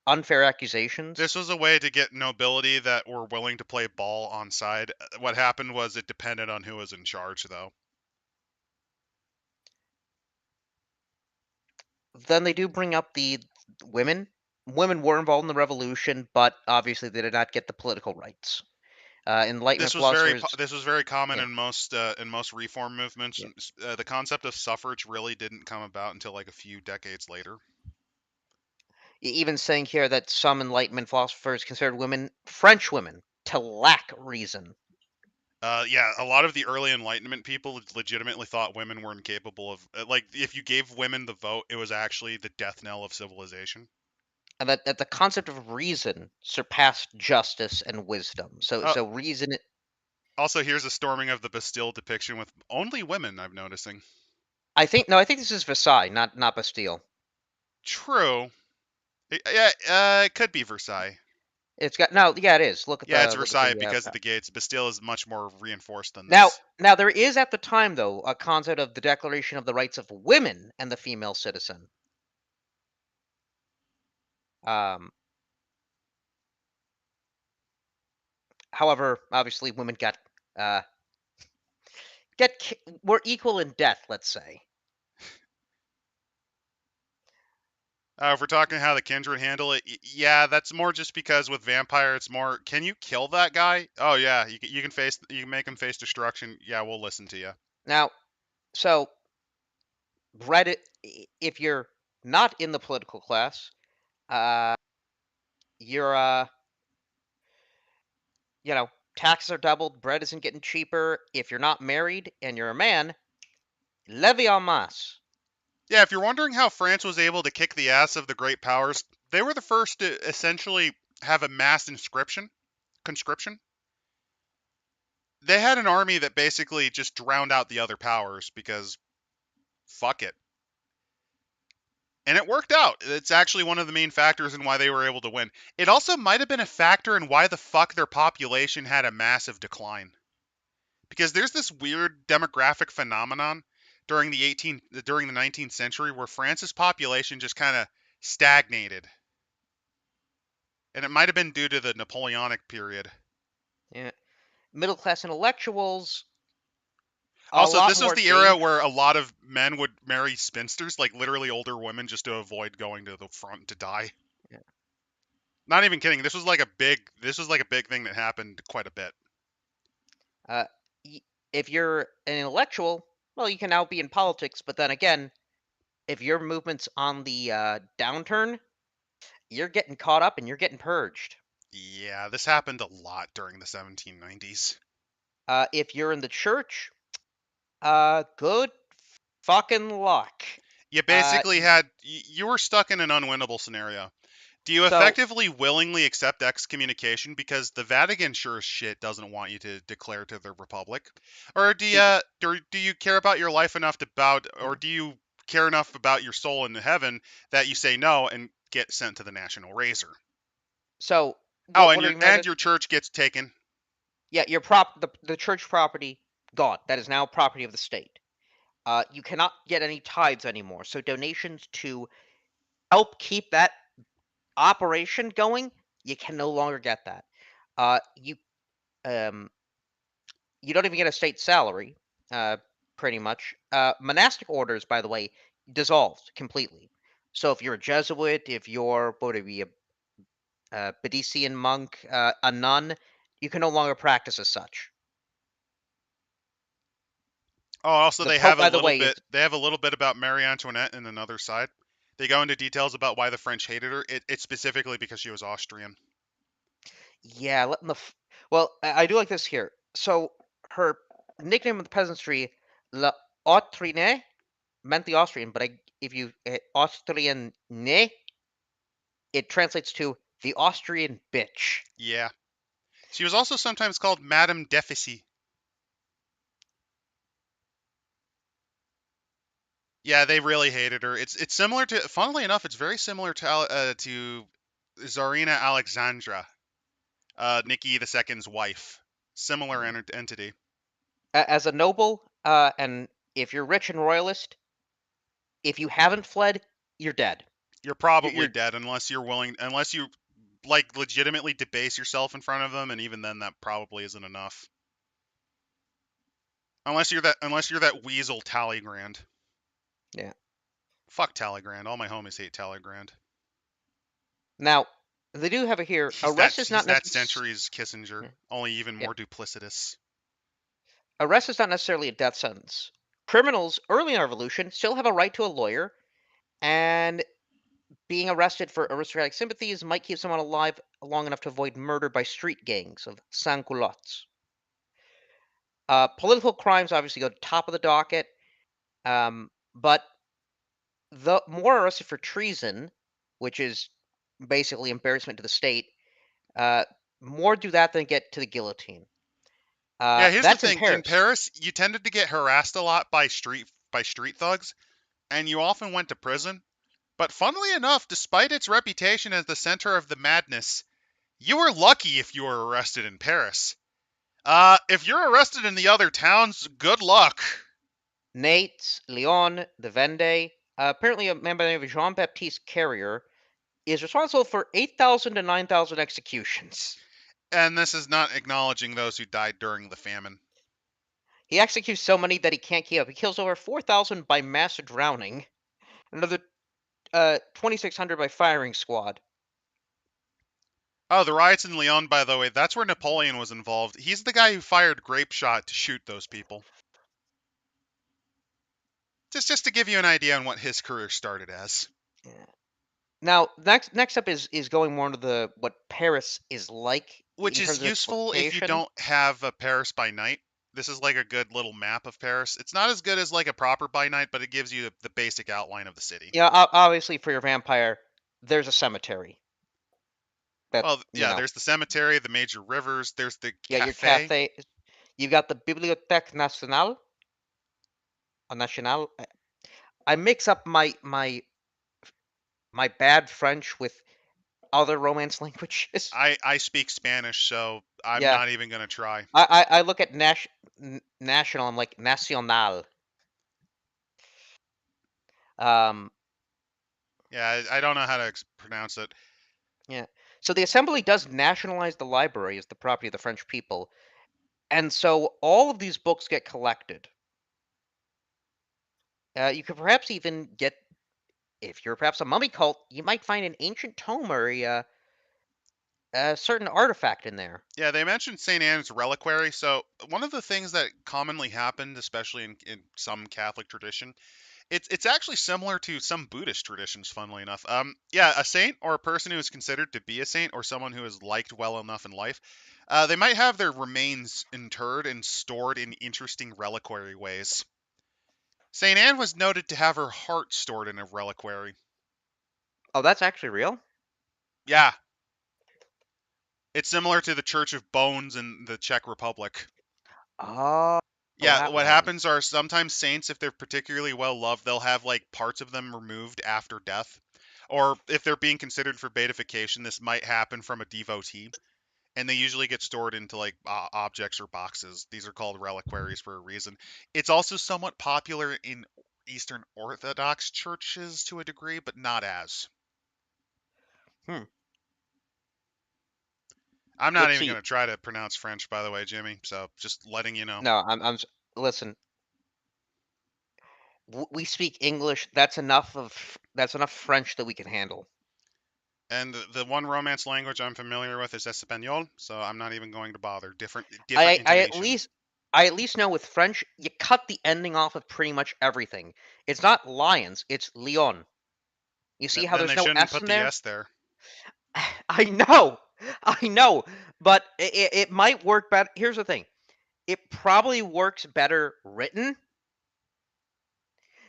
unfair This accusations. was a way to get nobility that were willing to play ball on side. What happened was it depended on who was in charge, though. Then they do bring up the women. Women were involved in the revolution, but obviously they did not get the political rights. Enlightenment philosophers, This was very common yeah, in most reform movements. yeah, The concept of suffrage really didn't come about until like a few decades later. even saying here that some Enlightenment philosophers considered women, French women, to lack reason. Yeah, a lot of the early Enlightenment people legitimately thought women were incapable of like if you gave women the vote, it was actually the death knell of civilization. And that the concept of reason surpassed justice and wisdom. So Uh, so reason. Also, here's a storming of the Bastille depiction with only women. I'm noticing. I think no, I think this is Versailles, not Bastille. True. Yeah, it could be Versailles. It's got no, yeah, it is. Yeah, it's Look at Versailles the because of the gates. Bastille is much more reinforced than now. this. Now there is at the time though a concept of the Declaration of the Rights of Women and the Female Citizen. Um, However, obviously women uh were equal in death. Let's say. If we're talking how the Kindred handle it, yeah, that's more just because with Vampire, it's more, can you kill that guy? Oh yeah, you can make him face destruction. Yeah, we'll listen to you. Now, so Reddit, if you're not in the political class, uh, you're you know, taxes are doubled, bread isn't getting cheaper. If you're not married and you're a man, levy en masse. Yeah, if you're wondering how France was able to kick the ass of the great powers, they were the first to essentially have a mass conscription. They had an army that basically just drowned out the other powers because fuck it. And it worked out. It's actually one of the main factors in why they were able to win. It also might have been a factor in why the fuck their population had a massive decline. Because there's this weird demographic phenomenon during the 19th century where France's population just kind of stagnated. And it might have been due to the Napoleonic period. Yeah. Middle class intellectuals, a Also, lot this was more the era danger. where a lot of men would marry spinsters, like literally older women, just to avoid going to the front to die. Yeah. Not even kidding. This was like a big thing that happened quite a bit. Uh, if you're an intellectual, well, you can now be in politics. But then again, if your movement's on the downturn, you're getting caught up and you're getting purged. Yeah, this happened a lot during the 1790s. If you're in the church, good fucking luck. You Uh, basically y- you were stuck in an unwinnable scenario. Do you so effectively willingly accept excommunication because the Vatican sure as shit doesn't want you to declare to the Republic, or the do you care about your life enough to bow, or do you care enough about your soul in heaven that you say no and get sent to the national razor? so Oh, what are you about and this? your church gets taken. Yeah, the church property gone. That is now property of the state. You cannot get any tithes anymore. So donations to help keep that operation going, you can no longer get that. Uh, you um, you don't even get a state salary, uh, pretty much. Monastic orders, by the way, dissolved completely. So if you're a Jesuit, if you're what would it be, a Bedesian monk, a nun, you can no longer practice as such. Oh, also The Pope, by the way, is they have a little bit about Marie Antoinette in another side. They go into details about why the French hated her. It's specifically because she was Austrian. yeah. Well, I do like this here. So her nickname of the peasantry, La Autrienne, meant the Austrian, but if you Austrian ne, it translates to the Austrian bitch. Yeah. She was also sometimes called Madame Deficit. Yeah, they really hated her. It's similar to, funnily enough, it's very similar to Tsarina Alexandra, Nikki the Second's wife. Similar Yeah. entity. As a noble, and if you're rich and royalist, if you haven't fled, you're dead. You're probably You're dead unless you like legitimately debase yourself in front of them, and even then, that probably isn't enough. Unless you're that weasel Talleyrand. yeah. Fuck Talleyrand. All my homies hate Talleyrand. Now they do have it here. Arrest is He's not that necessarily. century's Kissinger, only even Yeah. more duplicitous. Arrest is not necessarily a death sentence. Criminals early in our revolution still have a right to a lawyer, and being arrested for aristocratic sympathies might keep someone alive long enough to avoid murder by street gangs of sans-culottes. Political crimes obviously go to top of the docket, but the more arrested for treason, which is basically embarrassment to the state, uh, more do that than get to the guillotine. Yeah, here's the That's in thing. In Paris. Paris, you tended to get harassed a lot by street thugs, and you often went to prison. But funnily enough, despite its reputation as the center of the madness, you were lucky if you were arrested in Paris. If you're arrested in the other towns, good luck. Nantes, Lyon, the Vendée. Apparently, a man by the name of Jean Baptiste Carrier is responsible for 8,000 to 9,000 executions. And this is not acknowledging those who died during the famine. He executes so many that he can't keep up. He kills over 4,000 by mass drowning, another 2,600 by firing squad. Oh, the riots in Lyon, by the way, that's where Napoleon was involved. He's the guy who fired grape shot to shoot those people. Just to give you an idea on what his career started as. Yeah. Now, next up is going more into the what Paris is like Which in is terms of its useful if you location. don't have a Paris by night. This is like a good little map of Paris. It's not as good as like a proper by night, but it gives you the basic outline of the city. Yeah, obviously for your vampire, there's a cemetery. That Well, yeah, there's the cemetery, the major rivers, there's the yeah, your cafe. cafe. You got the Bibliothèque Nationale or Nationale. I mix up my my bad French with other Romance languages. I speak Spanish, so I'm Yeah, not even gonna try. I look at national. I'm like nacional. Um, Yeah, I don't know how to pronounce it. yeah. So the assembly does nationalize the library as the property of the French people, and so all of these books get collected. You could perhaps even get, if you're perhaps a mummy cult, you might find an ancient tome or a certain artifact in there. Yeah, they mentioned St. Anne's reliquary. So one of the things that commonly happened, especially in some Catholic tradition, it's actually similar to some Buddhist traditions, funnily enough. Yeah, a saint or a person who is considered to be a saint or someone who is liked well enough in life, they might have their remains interred and stored in interesting reliquary ways. Saint Anne was noted to have her heart stored in a reliquary. Oh, that's actually real? Yeah, it's similar to the Church of Bones in the Czech Republic. Oh, Yeah, that what one. happens are sometimes saints, if they're particularly well loved, they'll have like parts of them removed after death. Or if they're being considered for beatification, this might happen from a devotee. And they usually get stored into like objects or boxes. These are called reliquaries for a reason. It's also somewhat popular in Eastern Orthodox churches to a degree, but not as. Hmm. I'm not Let's even see. going to try to pronounce French, by the way, Jimmy. So just letting you know. No, listen. We speak English. That's enough French that we can handle. And the one Romance language I'm familiar with is Espanol, so I'm not even going to bother. Different I I at intonation. least I at least know with French, you cut the ending off of pretty much everything. It's not lions, it's lion. You see how Then there's they no shouldn't S put in the there? S there. I know, I know, but it might work better. Here's the thing: it probably works better written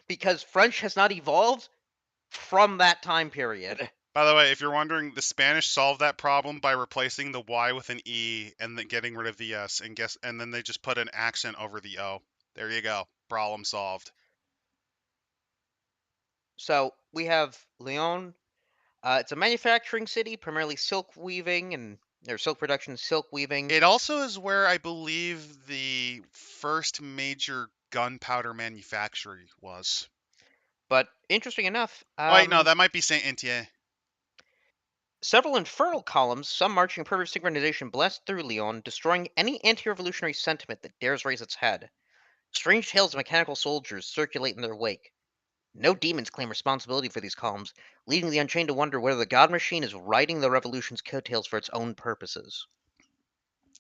because French has not evolved from that time period. By the way, if you're wondering, the Spanish solved that problem by replacing the Y with an E and then getting rid of the S, and then they just put an accent over the O. There you go. Problem solved. So we have Lyon. It's a manufacturing city, primarily silk weaving and their silk production, silk weaving. It also is where I believe the first major gunpowder manufactory was. But interesting enough, Oh, wait, no, that might be Saint Etienne. several infernal columns, some marching in perfect synchronization, blast through Lyon, destroying any anti-revolutionary sentiment that dares raise its head. Strange tales of mechanical soldiers circulate in their wake. No demons claim responsibility for these columns, leading the Unchained to wonder whether the God Machine is riding the revolution's coattails for its own purposes.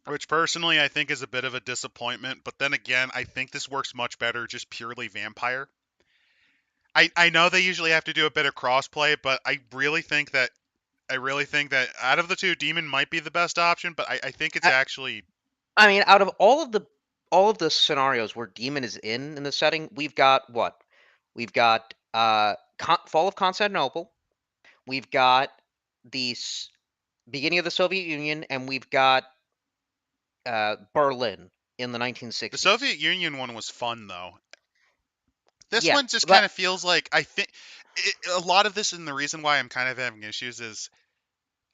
Which personally I think is a bit of a disappointment, but then again, I think this works much better just purely vampire. I know they usually have to do a bit of crossplay, but I really think that out of the two, Demon might be the best option, but I think it's I, actually I mean, out of all of the scenarios where demon is in the setting, we've got what? We've got Fall of Constantinople. We've got the beginning of the Soviet Union, and we've got Berlin in the the 1960s. Soviet Union one was fun though. This Yeah, one just but kind of feels like a lot of this, and the reason why I'm kind of having issues is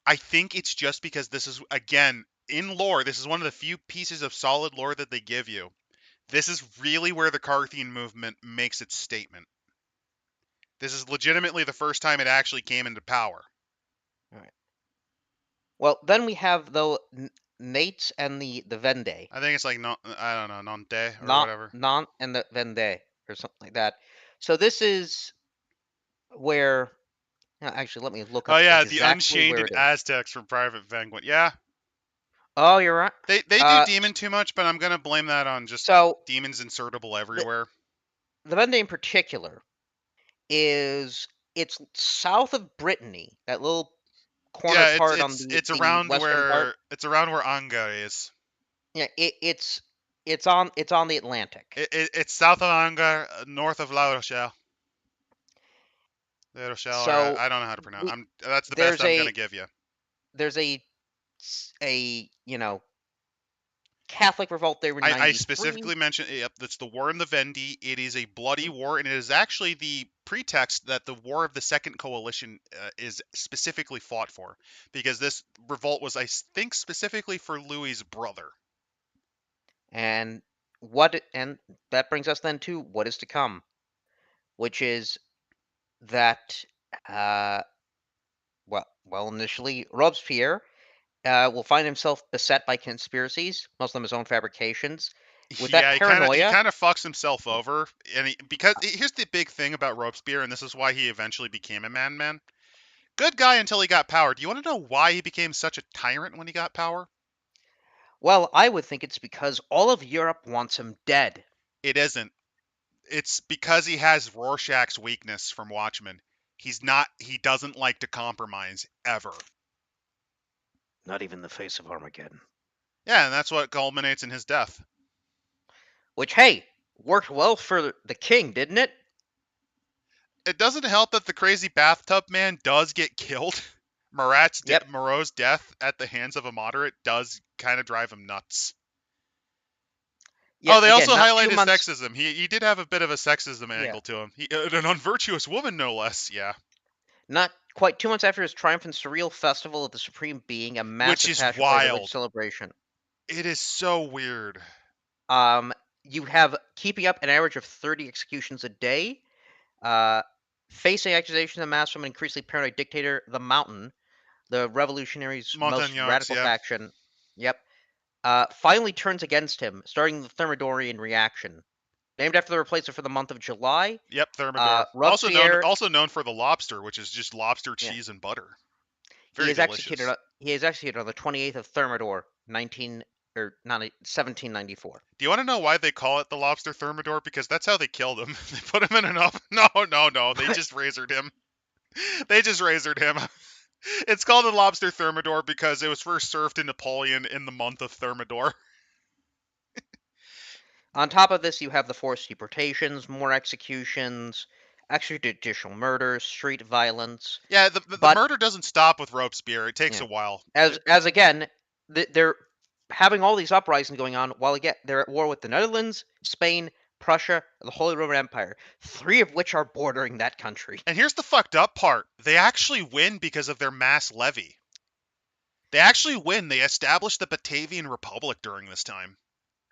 I think it's just because this is again in lore. This is one of the few pieces of solid lore that they give you. This is really where the Carthian movement makes its statement. This is legitimately the first time it actually came into power. all right. Well, then we have the Nates and the Vendée, I think it's like no, I don't know, Nonte or not whatever. non and the Vendée or something like that. So this is where. Actually, let me look Oh up yeah, the exactly where Unchained it is. Aztecs from Private Vanquit. Yeah, Oh, you're right. they do demon too much, but I'm gonna blame that on just So demons insertable the everywhere. the Vendée in particular is it's south of Brittany, that little corner Yeah, it's part on it's it's the around western part. where Anga is. Yeah, it's on the Atlantic. It's south of Anga, north of La Rochelle. La Rochelle, or So I don't know how to pronounce. we That's the best there's I'm gonna a give you. there's a Catholic revolt there in I '93. specifically mentioned, yep, that's the war in the Vendi. It is a bloody war, and it is actually the pretext that the War of the Second Coalition is specifically fought for, because this revolt was, I think, specifically for Louis's brother. And that brings us then to what is to come, which is that initially Robespierre will find himself beset by conspiracies, most of them his own fabrications. With that Yeah, he paranoia, kind of fucks himself yeah. over, and because here's the big thing about Robespierre, and this is why he eventually became a man. Good guy until he got power. Do you want to know why he became such a tyrant when he got power? Well, I would think it's because all of Europe wants him dead. It isn't. It's because he has Rorschach's weakness from Watchmen. He doesn't like to compromise ever. Not even the face of Armageddon. Yeah, and that's what culminates in his death. Which, hey, worked well for the king, didn't it? It doesn't help that the crazy bathtub man does get killed. Yep. Moreau's death at the hands of a moderate does kind of drive him nuts. Oh, Yet they again, also not highlight two his months. sexism. He did have a bit of a sexism Yeah. angle to him. An unvirtuous woman, no less. Yeah, Not quite 2 months after his triumphant surreal festival of the Supreme Being, a which massive is passion-play religious wild. celebration. It is so weird. Um, you have keeping up an average of 30 executions a day, uh, facing accusations of mass from an increasingly paranoid dictator, the Mountain, the revolutionaries' most Montagnards, radical yeah. faction. Yep. Finally turns against him, starting the Thermidorian reaction. Named after the replacement for the month of July, Yep, Thermidor. Robespierre, Also known for the lobster, which is just lobster, yeah, cheese, and butter. he Very is executed. delicious. He is executed on the 28th of Thermidor, 1794. Do you want to know why they call it the lobster Thermidor? Because that's how they killed him. They put him in an oven. No. They just razored him. They just razored him. It's called the lobster Thermidor because it was first served to Napoleon in the month of Thermidor. On top of this, you have the forced deportations, more executions, extrajudicial murders, street violence. Yeah, the But murder doesn't stop with Robespierre. It takes yeah, a while. as again, they're having all these uprisings going on while again they're at war with the Netherlands, Spain, Prussia, and the Holy Roman Empire, three of which are bordering that country. And here's the fucked up part. They actually win because of their mass levy. They actually win. They established the Batavian Republic during this time.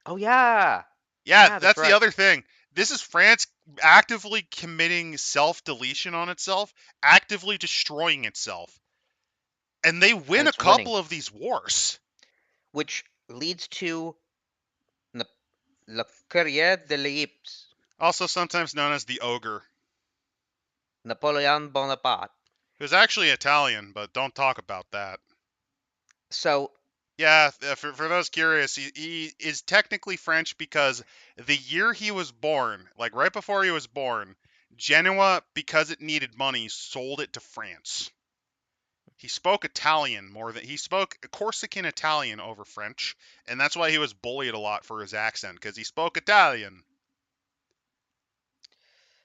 Oh yeah, Yeah, yeah, that's that's the right. other thing. This is France actively committing self-deletion on itself, actively destroying itself. And they And win a it's winning, couple of these wars. which leads to Na- La Carrière de l'Egypte, Also sometimes known as the Ogre, Napoleon Bonaparte. who's actually Italian, but don't talk about that. So Yeah, for those curious, he is technically French because the year he was born, like right before he was born, Genoa, because it needed money, sold it to France. He spoke Italian he spoke Corsican Italian over French, and that's why he was bullied a lot for his accent because he spoke Italian.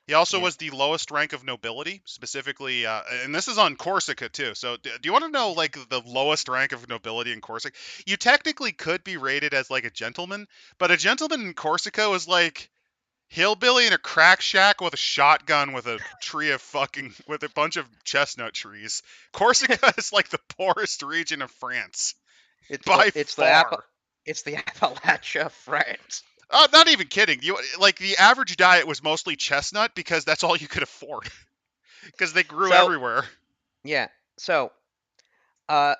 He also yeah, was the lowest rank of nobility, specifically, and this is on Corsica too. So, do you want to know like the lowest rank of nobility in Corsica? You technically could be rated as like a gentleman, but a gentleman in Corsica was like hillbilly in a crack shack with a shotgun with a tree of fucking with a bunch of chestnut trees. Corsica is like the poorest region of France by it's the far. it's the Appalachia of France. Not even kidding. You like the average diet was mostly chestnut because that's all you could afford because they grew So everywhere. yeah, so uh,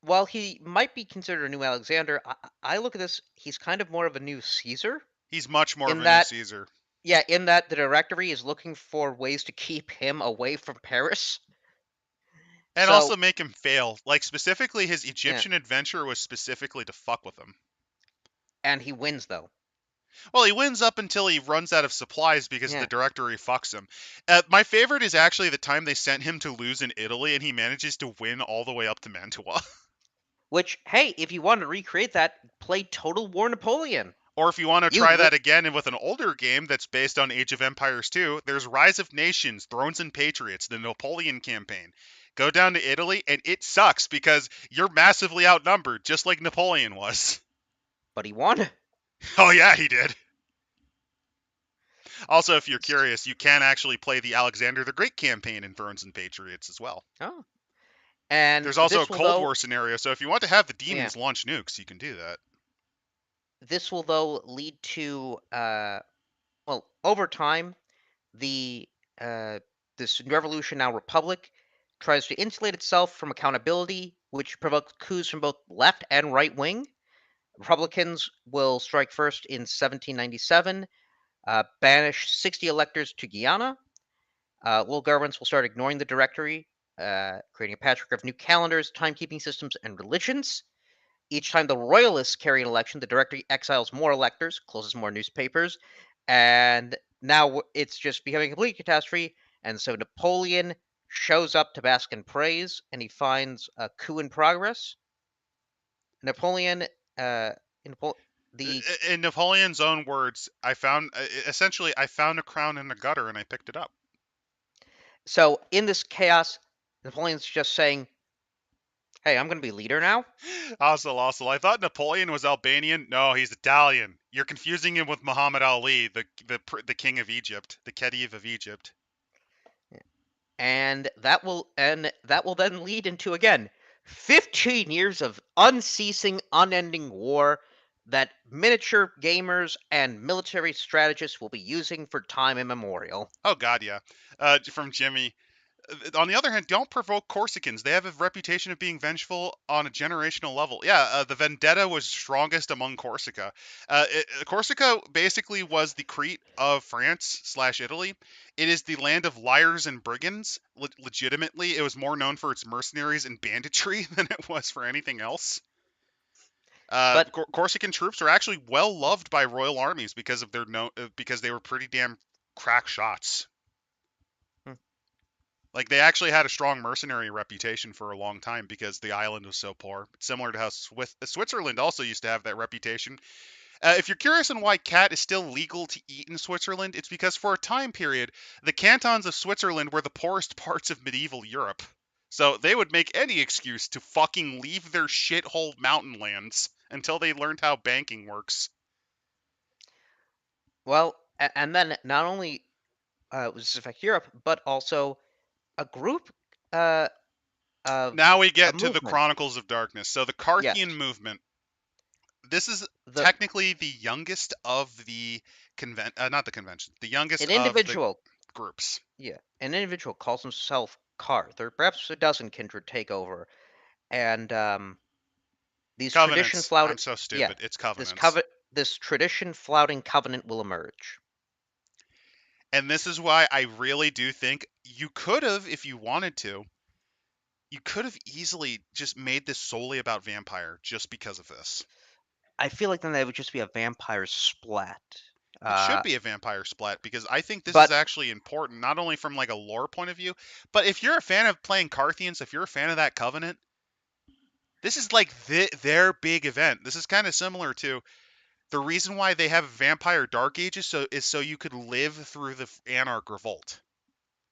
while he might be considered a new Alexander, I look at this. He's kind of more of a new Caesar He's much more of in a new that Caesar. in that the Directory is looking for ways to keep him away from Paris. And also So make him fail. Like specifically his yeah, Egyptian adventure was specifically to fuck with him. and he wins though. Well, he wins up until he runs out of supplies because the Yeah, directory fucks him. My favorite is actually the time they sent him to lose in Italy and he manages to win all the way up to Mantua. which hey, if you want to recreate that, play Total War Napoleon. Or if you want to You try li- that again and with an older game that's based on Age of Empires 2, there's Rise of Nations, Thrones and Patriots, the Napoleon campaign. Go down to Italy and it sucks because you're massively outnumbered, just like Napoleon was. but he won. Oh yeah, he did. Also, if you're curious, you can actually play the Alexander the Great campaign in Thrones and Patriots as well. Oh, and There's also a this will Cold though, War scenario, so if you want to have the yeah, demons launch nukes, you can do that. this will though lead to well, over time, the uh, this revolution now republic tries to insulate itself from accountability, which provokes coups from both left and right wing. Republicans will strike first in 1797, banish 60 electors to Guyana. World governments will start ignoring the directory, creating a patchwork of new calendars, timekeeping systems, and religions. Each time the royalists carry an election, the directory exiles more electors, closes more newspapers, and now it's just becoming a complete catastrophe. And so Napoleon shows up to bask in praise, and he finds a coup in progress. Napoleon, uh, the In Napoleon's own words, I found essentially I found a crown in a gutter and I picked it up. so in this chaos, Napoleon's just saying, "Hey, I'm going to be leader now." Also, I thought Napoleon was Albanian. No, he's Italian. You're confusing him with Muhammad Ali, the king of Egypt, the Khedive of Egypt. And that will then lead into, again, 15 years of unceasing, unending war that miniature gamers and military strategists will be using for time immemorial. Oh God, yeah. From Jimmy. On the other hand, don't provoke Corsicans. They have a reputation of being vengeful on a generational level. Yeah, the vendetta was strongest among Corsica. Corsica basically was the Crete of France slash Italy. It is the land of liars and brigands. Legitimately, it was more known for its mercenaries and banditry than it was for anything else. But Corsican troops are actually well loved by royal armies because of their because they were pretty damn crack shots. hmm, Like they actually had a strong mercenary reputation for a long time because the island was so poor. Similar to how Switzerland also used to have that reputation. If you're curious on why cat is still legal to eat in Switzerland, it's because for a time period, the cantons of Switzerland were the poorest parts of medieval Europe. So they would make any excuse to fucking leave their shithole mountain lands until they learned how banking works. well, and then not only does this affect Europe, but also a group uh, of Now we a get to the movement. Chronicles of Darkness. So the Carthian Yes, Movement. This is the technically the youngest of the not the convention, the youngest an of the individual, groups. yeah, an individual calls himself Karth, or perhaps a dozen kindred take over, and these tradition Covenants. flouted, I'm so yeah, stupid. It's this covenants. covet, this tradition flouting covenant will emerge. And this is why I really do think you could have, if you wanted to, you could have easily just made this solely about vampire just because of this. I feel like then that would just be a vampire splat. It should Uh, be a vampire splat because I think this is but actually important, not only from like a lore point of view, but if you're a fan of playing Carthians, if you're a fan of that covenant, this is like their big event. This is kind of similar to the reason why they have Vampire Dark Ages so you could live through the Anarch Revolt,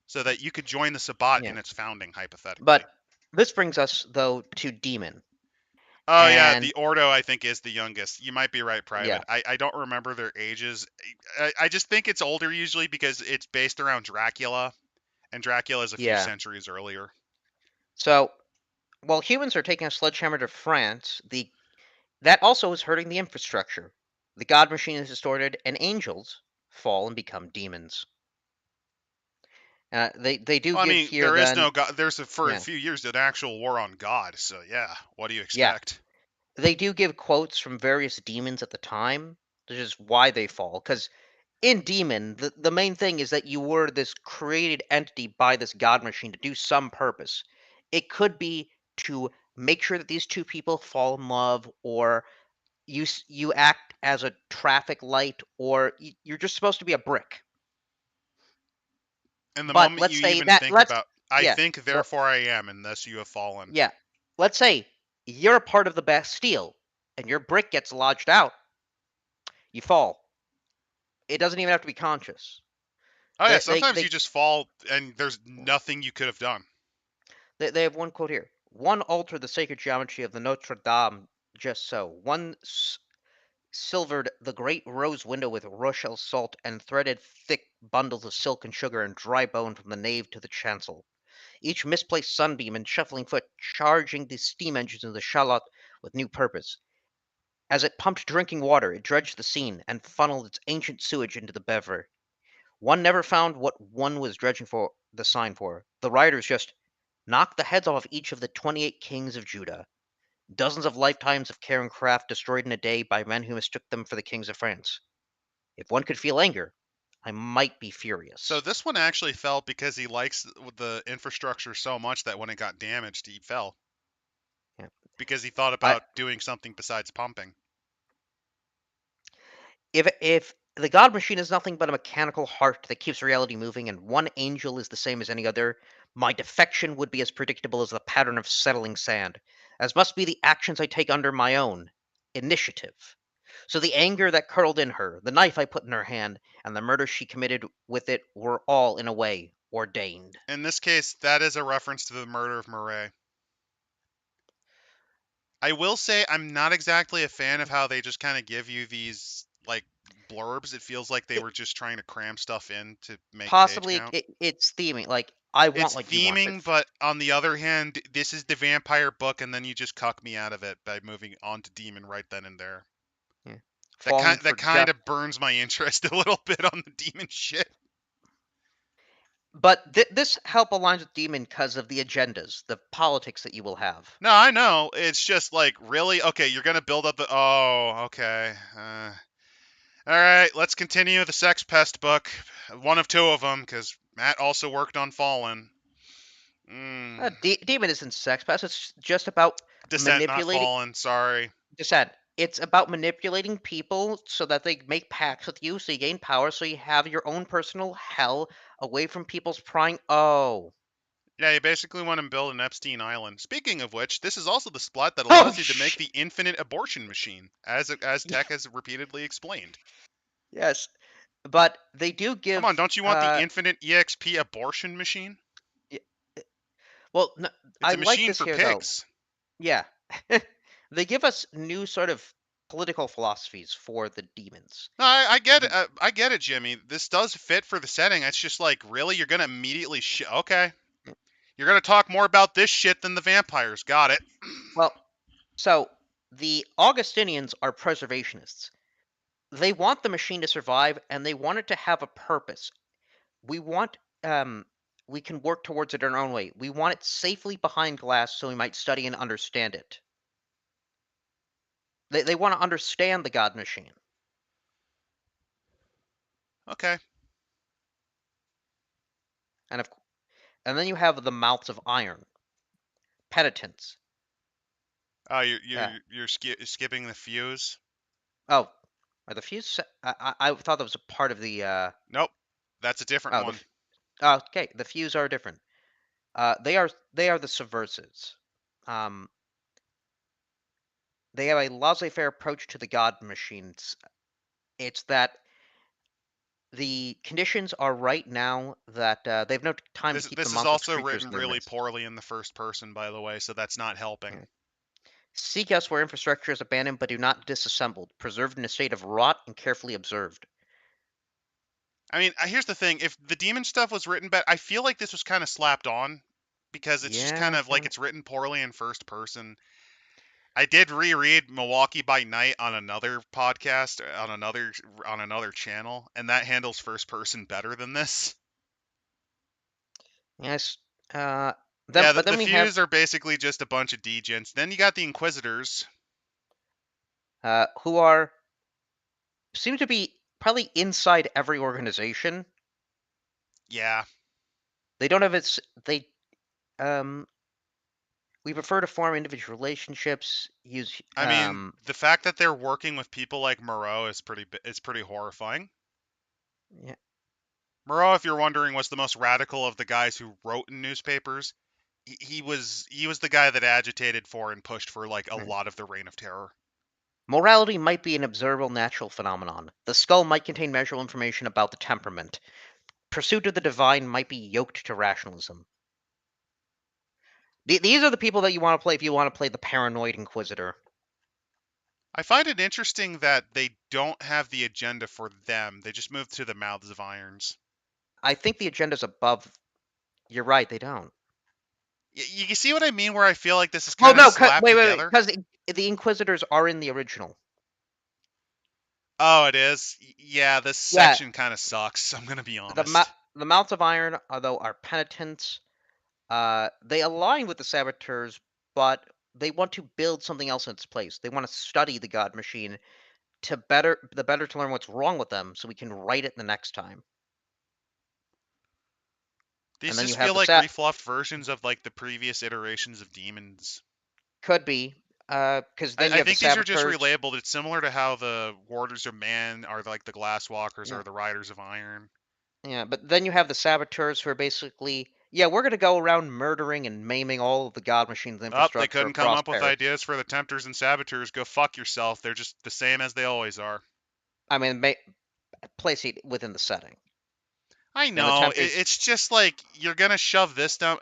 so that you could join the Sabbat yeah, in its founding, hypothetically. but this brings us though to demon, Oh yeah, and the Ordo I think is the youngest. You might be right, yeah, Private. I don't remember their ages. I just think it's older usually because it's based around Dracula, and Dracula is a few yeah. centuries earlier. So while humans are taking a sledgehammer to France, the that also is hurting the infrastructure. The god machine is distorted, and angels fall and become demons. They do Well, I give mean, here there is then, no God. For a yeah, few years an actual war on God. So yeah, what do you yeah. expect? They do give quotes from various demons at the time, which is why they fall. Because in Demon, the main thing is that you were this created entity by this god machine to do some purpose. It could be to make sure that these two people fall in love, or you act as a traffic light, or you're just supposed to be a brick. And the But moment let's you say even that think let's about, I yeah. think, So therefore I am, unless you have fallen. yeah, let's say you're a part of the Bastille, and your brick gets lodged out. You fall. It doesn't even have to be conscious. Oh yeah, They they sometimes you they just fall and there's nothing you could have done. they have one quote here. One altered the sacred geometry of the Notre Dame just so. silvered the great rose window with Rochelle salt, and threaded thick bundles of silk and sugar and dry bone from the nave to the chancel. Each misplaced sunbeam and shuffling foot charging the steam engines of the Charlotte with new purpose. As it pumped drinking water, it dredged the Seine and funneled its ancient sewage into the Bever. One never found what one was dredging for the sign for. The riders just knocked the heads off each of the 28 kings of Judah. Dozens of lifetimes of care and craft destroyed in a day by men who mistook them for the kings of France. If one could feel anger, I might be So furious. this one actually fell because he likes the infrastructure so much that when it got damaged, he fell Yeah. because he thought I, about doing something besides pumping. if the God machine is nothing but a mechanical heart that keeps reality moving, and one angel is the same as any other, my defection would be as predictable as the pattern of settling sand, as must be the actions I take under my own initiative. So the anger that curled in her, the knife I put in her hand, and the murder she committed with it were all, in a way, ordained. In this case, that is a reference to the murder of Murray. I will say I'm not exactly a fan of how they just kind of give you these like blurbs. It feels like they It, were just trying to cram stuff in to make page possibly count. it's theming. Like, I want It's what you want. But theming, but on the other hand, this is the vampire book, and then you just cuck me out of it by moving on to demon right then and there. yeah. That Falling kind for that kind just. of burns my interest a little bit on the demon shit. But this help aligns with Demon because of the agendas, the politics that you will have. No, I know. It's just like, really? Okay, you're gonna build up the. Oh, okay. All right, let's continue the Sex Pest book. One of two of them, because Matt also worked on Fallen. Mm. Demon isn't sex pest. It's just about Descent, not manipulating. Fallen. Sorry. Dissent. It's about manipulating people so that they make pacts with you, so you gain power, so you have your own personal hell away from people's prying. Oh, Yeah, you basically want to build an Epstein Island. Speaking of which, this is also the splat that oh, allows you to make the infinite abortion machine, as Tech has repeatedly explained. yes, but they do Come on, give. don't you want the infinite EXP abortion machine? Y- well, It's I a like machine this for here though. pigs. Yeah, they give us new sort of political philosophies for the demons. No, I get it. The I get it, Jimmy. This does fit for the setting. It's just like, really, you're gonna immediately okay. You're gonna talk more about this shit than the vampires. Got it. well, so the Augustinians are preservationists. They want the machine to survive, and they want it to have a purpose. We want we can work towards it in our own way. We want it safely behind glass so we might study and understand it. They want to understand the God machine. Okay. And of, and then you have the mouths of iron, penitents. Oh, you're Uh, you're you're skipping the fuse. oh, are the fuse? I thought that was a part of the. Nope, that's a different Oh, one. okay. The fuse are different. They are the subversives. Um, they have a laissez-faire approach to the God machines. It's that the conditions are right now that they have no time to This keep the this is monstrous also creatures written in their really midst. poorly in the first person, by the way, so that's not helping. Yeah. Seek us where infrastructure is abandoned but do not disassembled, preserved in a state of rot and carefully observed. I mean, here's the thing: if the demon stuff was written bad, I feel like this was kind of slapped on because it's just kind Yeah, of like it's written poorly in first person. I did reread Milwaukee by Night on another podcast on another channel, and that handles first person better than this. yes. Uh, Yeah, but then the we have Fuse are basically just a bunch of degens. Then you got the Inquisitors. who are seem to be probably inside every organization. Yeah, They don't have its. Um, we prefer to form individual relationships. Use I mean, the fact that they're working with people like Moreau is pretty horrifying. yeah, Moreau, if you're wondering, was the most radical of the guys who wrote in newspapers. He was the guy that agitated for and pushed for like a right. lot of the Reign of Terror. Morality might be an observable natural phenomenon. The skull might contain measurable information about the temperament. Pursuit of the divine might be yoked to rationalism. These are the people that you want to play if you want to play the paranoid inquisitor. I find it interesting that they don't have the agenda for them. They just move to the mouths of irons. I think the agenda's above. You're right, they don't. You see what I mean? Where I feel like this is Well, kind of no, slapped wait, together. because the Inquisitors are in the original. Oh, it is. Yeah, this Yeah, section kind of sucks. I'm gonna be the ma- honest. the Mouths of Iron, although are penitents, they align with the Saboteurs, but they want to build something else in its place. They want to study the God Machine better to learn what's wrong with them, so we can right it the next time. And These then you just have feel the like Sat. refluffed versions of like the previous iterations of demons. Could be, because then you I have the think these are just Saboteurs. relabeled. It's similar to how the Warders of Man are like the Glasswalkers Yeah, or the Riders of Iron. yeah, but then you have the Saboteurs who are basically, yeah, we're gonna go around murdering and maiming all of the God Machine's Oh, they infrastructure couldn't come across up with Paris. ideas for the Tempters and Saboteurs. Go fuck yourself. They're just the same as they always are. I mean, place it within the setting. I You know, the know. Tempters. It's just like you're gonna shove this down.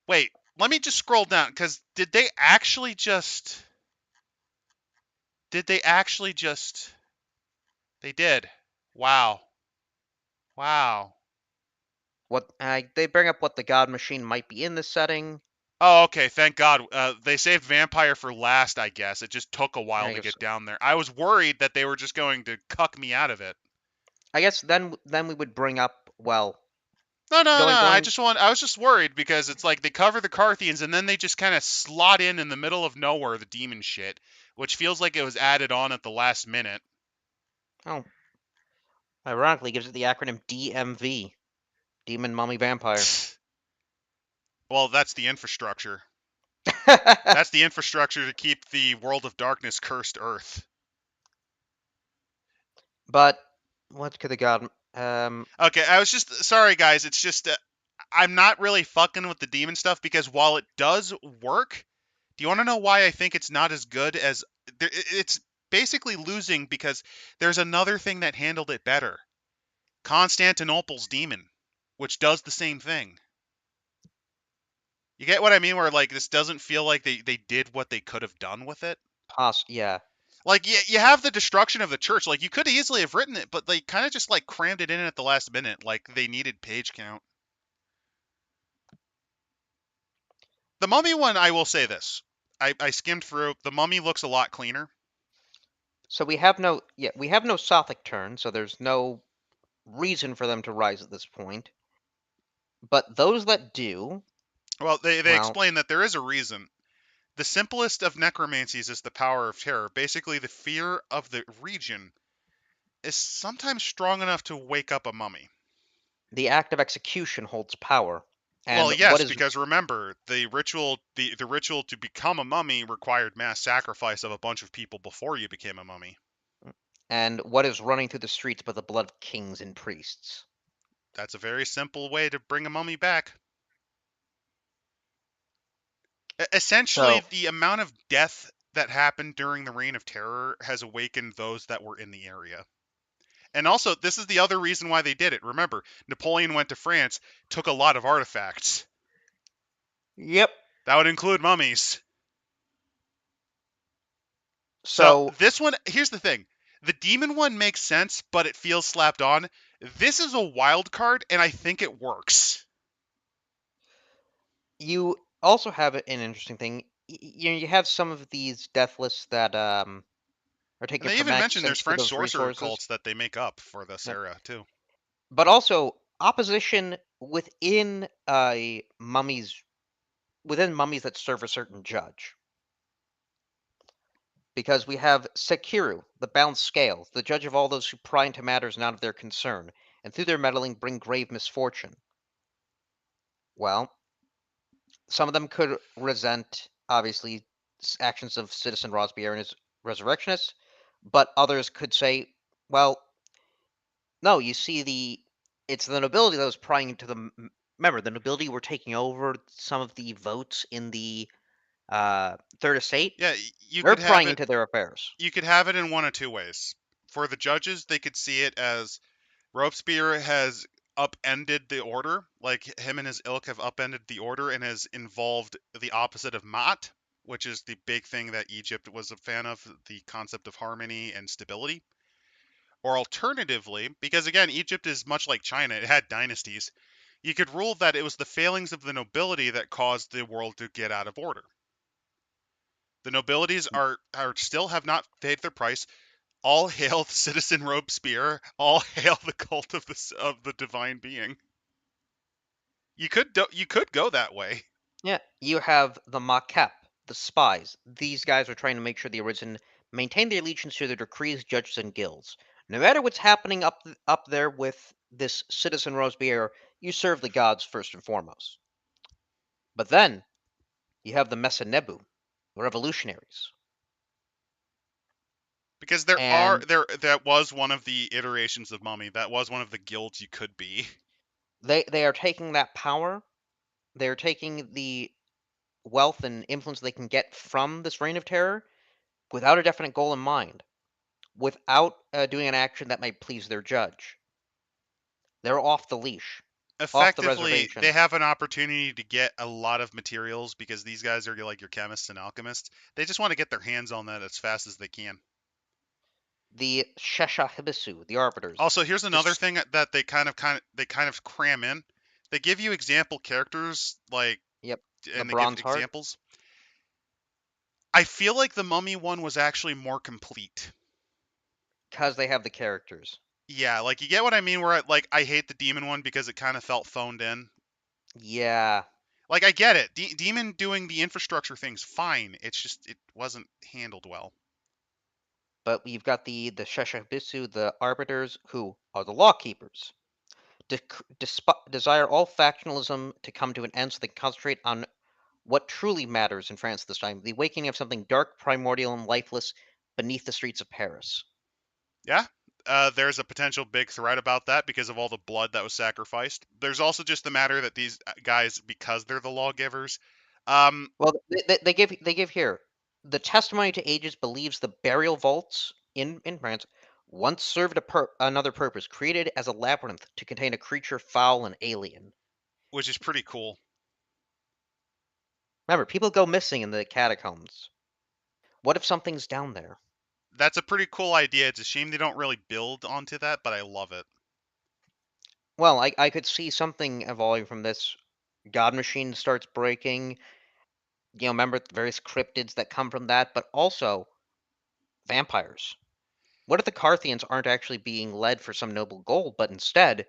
Wait, let me just scroll down because did they actually just? Did they actually just? They did. Wow. Wow. They bring up what the God Machine might be in the setting. Oh, okay. Thank God. They saved Vampire for last, I guess. It just took a while I to guess. get down there. I was worried that they were just going to cuck me out of it. I guess then we would bring up, well, No, no, no. going I going just want. I was just worried because it's like they cover the Carthians and then they just kind of slot in the middle of nowhere the demon shit, which feels like it was added on at the last minute. oh, ironically gives it the acronym DMV, Demon Mummy Vampire. Well, that's the infrastructure. That's the infrastructure to keep the world of darkness cursed Earth. But what could the God Okay, I was just sorry, guys. It's just I'm not really fucking with the demon stuff because while it does work, do you want to know why I think it's not as good as it's basically losing because there's another thing that handled it better. Constantinople's demon, which does the same thing. You get what I mean? Where like this doesn't feel like they did what they could have done with it. yeah. Like you have the destruction of the church. Like you could easily have written it, but they kind of just like crammed it in at the last minute. Like they needed page count. The Mummy one, I will say this. I skimmed through. The Mummy looks a lot cleaner. So we have no Sothic turn, so there's no reason for them to rise at this point. But those that do, Well, they well, explain that there is a reason. The simplest of necromancies is the power of terror. Basically, the fear of the region is sometimes strong enough to wake up a mummy. the act of execution holds power. Well, And what yes, is because remember, the ritual to become a mummy required mass sacrifice of a bunch of people before you became a mummy. running through the streets but the blood of kings and priests? That's a very simple way to bring a mummy back. Essentially, So the amount of death that happened during the Reign of Terror has awakened those that were in the area. And also, this is the other reason why they did it. Remember, Napoleon went to France, took a lot of artifacts. yep. That would include mummies. So, So this one, here's the thing. The demon one makes sense, but it feels slapped on. This is a wild card, and I think it works. you also have an interesting thing. You have some of these death lists that are And taken they from even magic mentioned there's French sensitive sorcerer resources. cults that they make up for this Yep. era, too. But also opposition within mummies that serve a certain judge. Because we have Sekiru, the balanced scales, the judge of all those who pry into matters not of their concern, and through their meddling bring grave misfortune. Well, some of them could resent, obviously, actions of Citizen Rosbier and his resurrectionists, but others could say, well, no, you see, it's the nobility that was prying into Remember, the nobility were taking over some of the votes in the Third Estate. Yeah, They're prying into their affairs. you could have it in one of two ways. For the judges, they could see it as Robespierre has upended the order, like him and his ilk have upended the order and has involved the opposite of Maat. which is the big thing that Egypt was a fan of, the concept of harmony and stability. Or alternatively, because again, Egypt is much like China, it had dynasties, you could rule that it was the failings of the nobility that caused the world to get out of order. The nobilities are still have not paid their price. All hail Citizen Robespierre. All hail the cult of the divine being. You could go that way. Yeah, you have the Makep, the spies. These guys are trying to make sure the Arisen maintain their allegiance to their decrees, judges, and guilds. No matter what's happening up there with this citizen Robespierre, you serve the gods first and foremost. But then you have the Messanebu, the revolutionaries, Because and that was one of the iterations of Mummy. That was one of the guilds you could be. they are taking that power. They're taking the wealth and influence they can get from this reign of terror without a definite goal in mind, without doing an action that might please their judge. They're off the leash, off the Effectively, they reservation. have an opportunity to get a lot of materials because these guys are like your chemists and alchemists. They just want to get their hands on that as fast as they can. The Shesha Hibisu, the Arbiters. Also, here's another This, thing that they kind of cram in. They give you example characters yep, the and they give Bronze Heart, examples. I feel like the Mummy one was actually more complete. because they have the characters. Yeah, like you get what I mean. Where I hate the demon one because it kind of felt phoned in. Yeah, Like I get it, demon doing the infrastructure thing's fine. It's just it wasn't handled well. but you've got the Shesha Hibisu, the Arbiters, who are the Lawkeepers. Desire all factionalism to come to an end so they can concentrate on what truly matters in France this time, the awakening of something dark, primordial, and lifeless beneath the streets of Paris. Yeah, there's a potential big threat about that because of all the blood that was sacrificed. There's also just the matter that these guys, because they're the lawgivers, um, Well, they give here the testimony to ages believes the burial vaults in France once served another purpose, created as a labyrinth to contain a creature foul and alien. which is pretty cool. Remember, people go missing in the catacombs. What if something's down there? That's a pretty cool idea. It's a shame they don't really build onto that, but I love it. Well, I could see something evolving from this. God Machine starts breaking. Remember the various cryptids that come from that, but also vampires. What if the Carthians aren't actually being led for some noble goal, but instead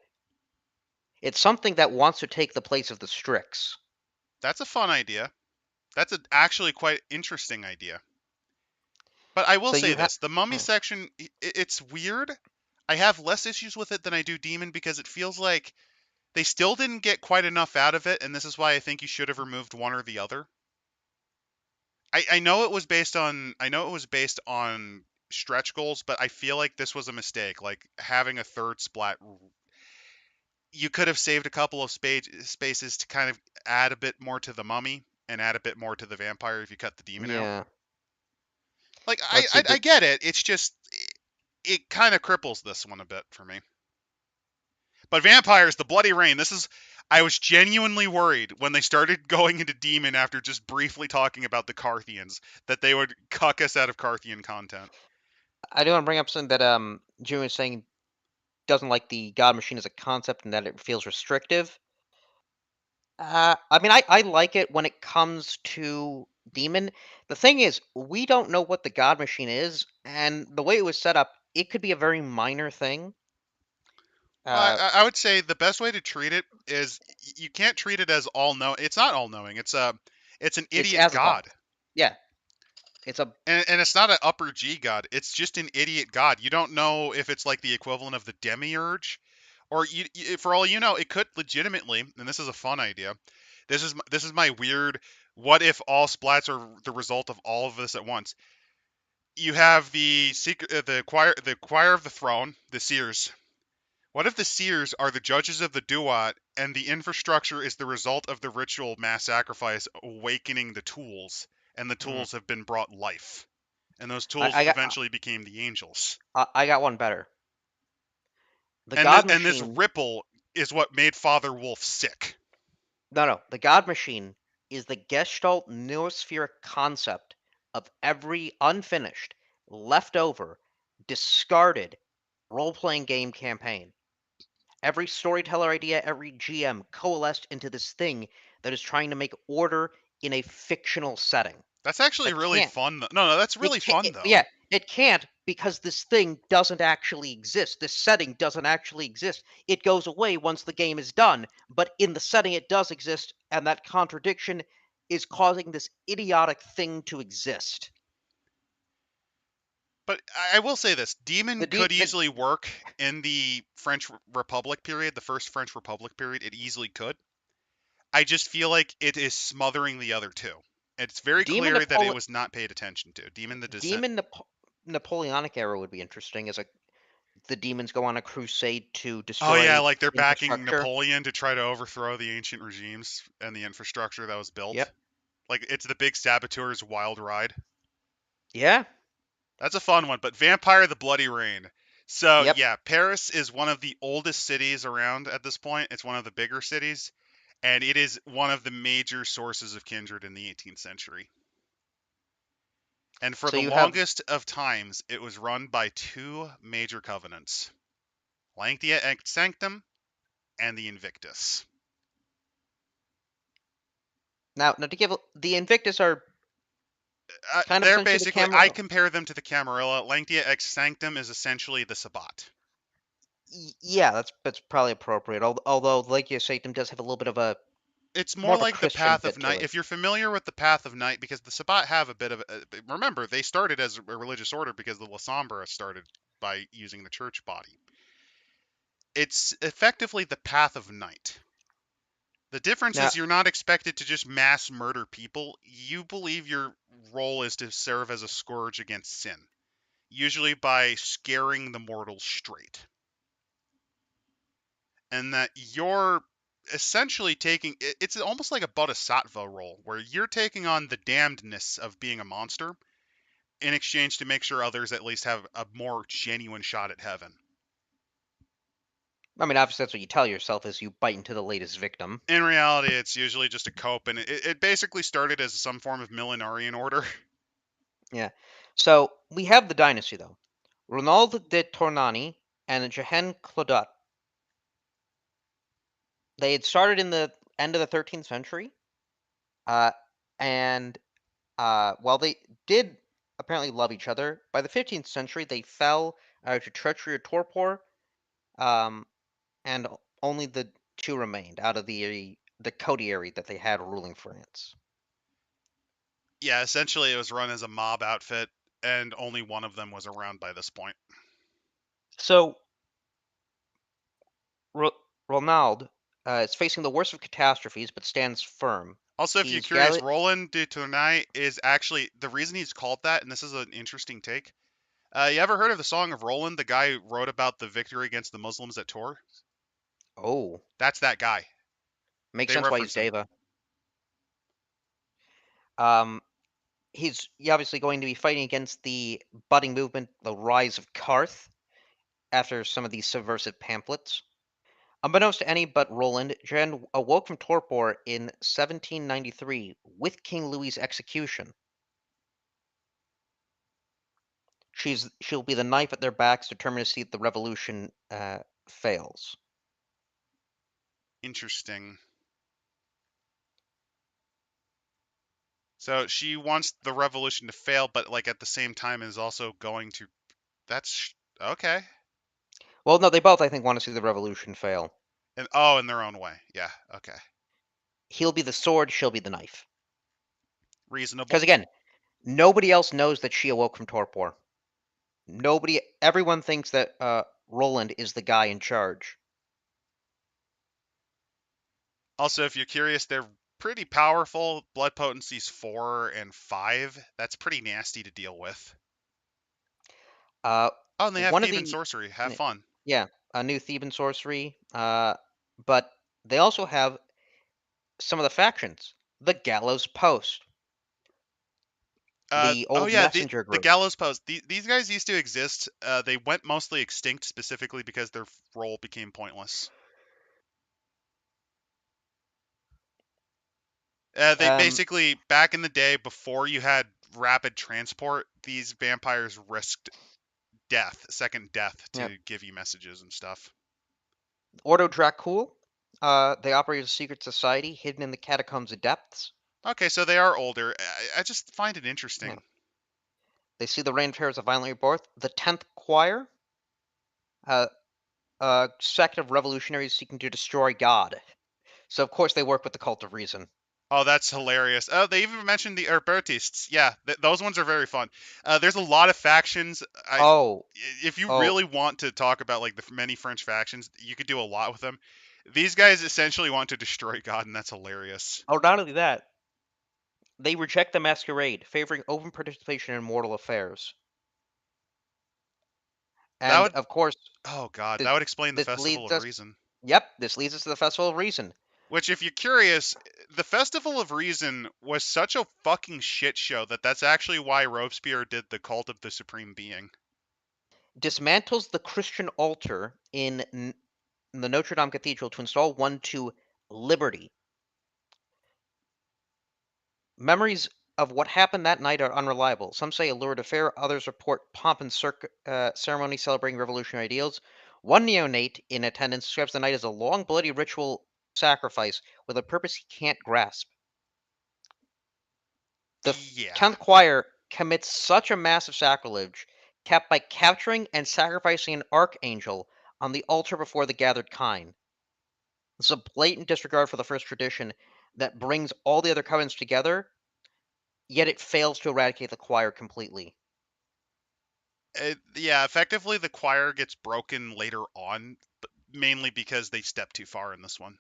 it's something that wants to take the place of the Strix? That's a fun idea. That's actually quite interesting idea. But I will So say you have, this: the mummy section, it's weird. I have less issues with it than I do demon because it feels like they still didn't get quite enough out of it, and this is why I think you should have removed one or the other. I know it was based on stretch goals, but I feel like this was a mistake. Like having a third splat, you could have saved a couple of spaces to kind of add a bit more to the mummy and add a bit more to the vampire if you cut the demon out. yeah. Like Let's see. I get it. It's just it kind of cripples this one a bit for me. But vampires, the bloody rain. This is I was genuinely worried when they started going into demon after just briefly talking about the Carthians that they would cuck us out of Carthian content. I do want to bring up something that June is saying doesn't like the God Machine as a concept and that it feels restrictive. I mean, I like it when it comes to Demon. The thing is, we don't know what the God Machine is, and the way it was set up, it could be a very minor thing. Well, Uh, I would say the best way to treat it is you can't treat it as all know. It's not all knowing. It's an it's idiot Azathoth. god, Yeah, it's a and it's not an upper G god. It's just an idiot god. You don't know if it's like the equivalent of the demiurge, or for all you know, it could legitimately. And this is a fun idea. This is my weird. What if all splats are the result of all of this at once? You have the secret, the choir of the throne, the seers. What if the seers are the judges of the duat, and the infrastructure is the result of the ritual mass sacrifice awakening the tools, and the mm, tools have been brought life, and those I, tools I got eventually became the angels, I got one better. The and this God and this Machine. ripple is what made Father Wolf sick. No, no, the God Machine. is the Gestalt noospheric concept of every unfinished, leftover, discarded role-playing game campaign. Every storyteller idea, every GM coalesced into this thing that is trying to make order in a fictional setting. That's actually That really can't. fun. No, that's It really can't. fun though. Yeah, it can't because this thing doesn't actually exist. This setting doesn't actually exist. It goes away once the game is done, but in the setting it does exist, and that contradiction is causing this idiotic thing to exist. But I will say this: Demon The could de- the easily work in the French Republic period, the first French Republic period. It easily could. I just feel like it is smothering the other two. It's very demon clear that it Napole- was not paid attention to. Demon the Descent. demon Napo- Napoleonic era would be interesting as the demons go on a crusade to Oh yeah, destroy like they're backing infrastructure. Napoleon to try to overthrow the ancient regimes and the infrastructure that was built. Yep. Like it's the big saboteur's wild ride. Yeah. That's a fun one, but Vampire the Bloody Rain. So, Yep. yeah, Paris is one of the oldest cities around at this point. It's one of the bigger cities, and it is one of the major sources of kindred in the 18th century. And for So the you have longest of times, it was run by two major covenants, Lancea and Sanctum and the Invictus. now to give the Invictus are kind of They're essentially the basically, I camera. compare them to the Camarilla. Lancea ex Sanctum is essentially the Sabbat. Yeah, that's probably appropriate. Although Lakia Satan does have a little bit of a It's more more of a like the Christian Path of bit to Night. it. If you're familiar with the Path of Night, because the Sabbat have a bit of remember, they started as a religious order because the La Sombra started by using the church body. It's effectively the Path of Night. The difference Now, is you're not expected to just mass murder people. You believe your role is to serve as a scourge against sin, usually by scaring the mortals straight. And that you're essentially taking it's almost like a bodhisattva role where you're taking on the damnedness of being a monster in exchange to make sure others at least have a more genuine shot at heaven. I mean, obviously that's what you tell yourself as you bite into the latest victim. In reality, it's usually just a cope, and it basically started as some form of millenarian order. Yeah. So we have the dynasty though. Ronald de Tornani and Jehen Clodot. They had started in the end of the 13th century, uh, and while they did apparently love each other, by the 15th century they fell to treachery or torpor, um, and only the two remained out of the coterie that they had ruling France. Yeah, essentially it was run as a mob outfit, and only one of them was around by this point. So Ronald is facing the worst of catastrophes, but stands firm. Also, if you're He's curious, gathered. Roland de Tournai is actually the reason he's called that, and this is an interesting take. You ever heard of the Song of Roland? The guy who wrote about the victory against the Muslims at Tours? Oh, That's that guy. makes They sense why he's reference him. Deva. Um, he's obviously going to be fighting against the budding movement, the rise of Carth, after some of these subversive pamphlets. Unbeknownst to any but Roland, Jen awoke from torpor in 1793 with King Louis's execution. She'll be the knife at their backs, determined to see that the revolution fails. Interesting. So she wants the revolution to fail, but like at the same time is also going to. That's okay. Well, no, they both, I think, want to see the revolution fail. And oh, in their own way. Yeah. Okay. He'll be the sword, she'll be the knife. Reasonable. Because again, nobody else knows that she awoke from torpor. Everyone thinks that Roland is the guy in charge. Also, if you're curious, they're pretty powerful. Blood potencies 4 and 5. That's pretty nasty to deal with. Uh, Oh, and they have one of Theban the, sorcery. Have fun. yeah, a new Theban sorcery. But they also have some of the factions. The Gallows Post, the Oh old yeah, messenger the group. gallows post. These guys used to exist. They went mostly extinct specifically because their role became pointless. They Um, basically, back in the day, before you had rapid transport, these vampires risked death, second death, yeah. to give you messages and stuff. Ordo Dracul. They operate as a secret society hidden in the catacombs of depths. Okay, so they are older. I just find it Yeah. interesting. They see the reign of terror as a violent rebirth. The 10th Choir. Uh, a sect of revolutionaries seeking to destroy God. So of course they work with the Cult of Reason. Oh, that's hilarious. Oh, they even mentioned the Herbertists. Yeah, those ones are very fun. There's a lot of factions. Oh, If you oh, really want to talk about like the many French factions, you could do a lot with them. These guys essentially want to destroy God, and that's hilarious. oh! Not only that, they reject the masquerade, favoring open participation in mortal affairs. That And would, of course, oh God, this that would explain the this Festival leads of us. Reason. Yep, this leads us to the Festival of Reason. Which, if you're curious, the Festival of Reason was such a fucking shit show that's actually why Robespierre did the Cult of the Supreme Being. Dismantles the Christian altar in the Notre Dame Cathedral to install one to Liberty. Memories of what happened that night are unreliable. Some say a lurid affair, others report pomp and ceremony celebrating revolutionary ideals. One neonate in attendance describes the night as a long, bloody ritual sacrifice with a purpose he can't grasp. The Yeah, 10th Choir commits such a massive sacrilege, capped by capturing and sacrificing an archangel on the altar before the gathered kine. It's a blatant disregard for the first tradition that brings all the other covenants together, yet it fails to eradicate the choir completely. yeah. Effectively, the choir gets broken later on, but mainly because they step too far in this one.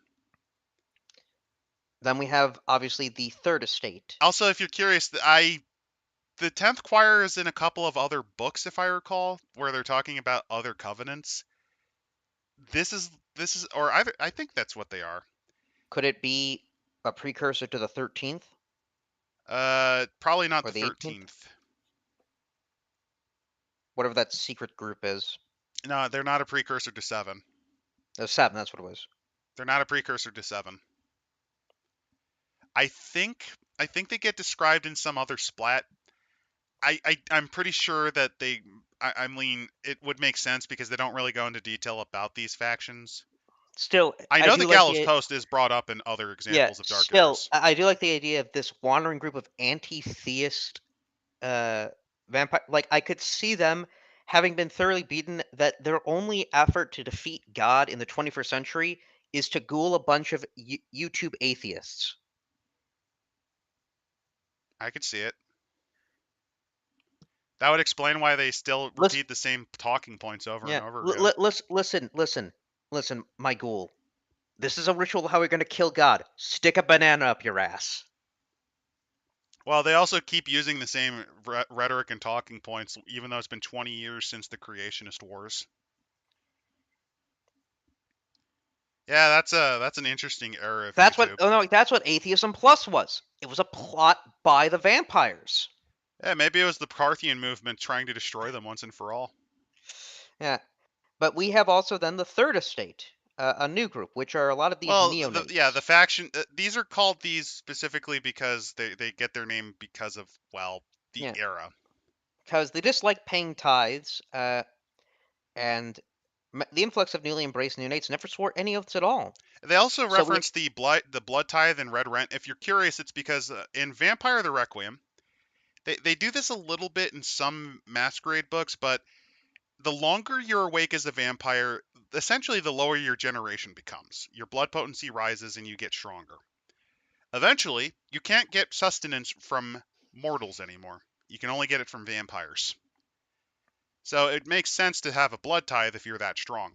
Then we have obviously the third estate. Also, if you're curious, the 10th choir is in a couple of other books, if I recall, where they're talking about other covenants. This is, or either I think that's what they are. Could it be a precursor to the 13th Probably not or the the 18th? 13th. Whatever that secret group is. No, they're not a precursor to 7. The 7, that's what it was. They're not a precursor to 7. I think I think they get described in some other splat. I'm pretty sure that I mean, it would make sense because they don't really go into detail about these factions. Still, I I know the do like Gallows the Coast is brought up in other yeah. examples of Dark Still, Eras. I do like the idea of this wandering group of anti-theist uh, vampire. Like I could see them having been thoroughly beaten. That their only effort to defeat God in the 21st century is to ghoul a bunch of YouTube atheists. I could see it. That would explain why they still Listen, repeat the same talking points over and yeah. over again. Listen, my ghoul. This is a ritual how we're going to kill God. Stick a banana up your ass. Well, they also keep using the same rhetoric and talking points, even though it's been 20 years since the Creationist Wars. Yeah, that's an interesting era of That's what. YouTube. Oh no, that's what Atheism Plus was. It was a plot by the vampires. Yeah, maybe it was the Carthian movement trying to destroy them once and for all. Yeah, but we have also then the Third Estate, a new group, which are a lot of these Well, yeah, the neonates. faction. These are called these specifically because they get their name because of, well, the Yeah, era. because they dislike paying tithes, and the influx of newly embraced neonates never swore any oaths at all. They also So we reference the blood tithe in Red Rent. If you're curious, it's because in Vampire the Requiem, they do this a little bit in some masquerade books, but the longer you're awake as a vampire, essentially the lower your generation becomes. Your blood potency rises and you get stronger. Eventually, you can't get sustenance from mortals anymore. You can only get it from vampires. So it makes sense to have a blood tithe if you're that strong.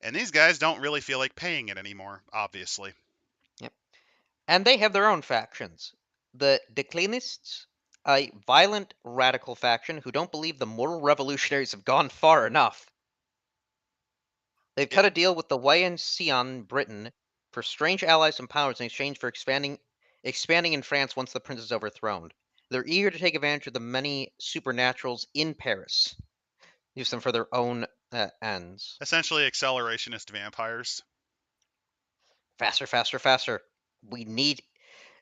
And these guys don't really feel like paying it anymore, obviously. yep. And they have their own factions. The Declinists, a violent radical faction who don't believe the moral revolutionaries have gone far enough. They've It, cut a deal with the YNC Britain for strange allies and powers in exchange for expanding in France once the prince is overthrown. They're eager to take advantage of the many supernaturals in Paris, use them for their own ends. essentially accelerationist vampires. Faster, faster, faster. We need.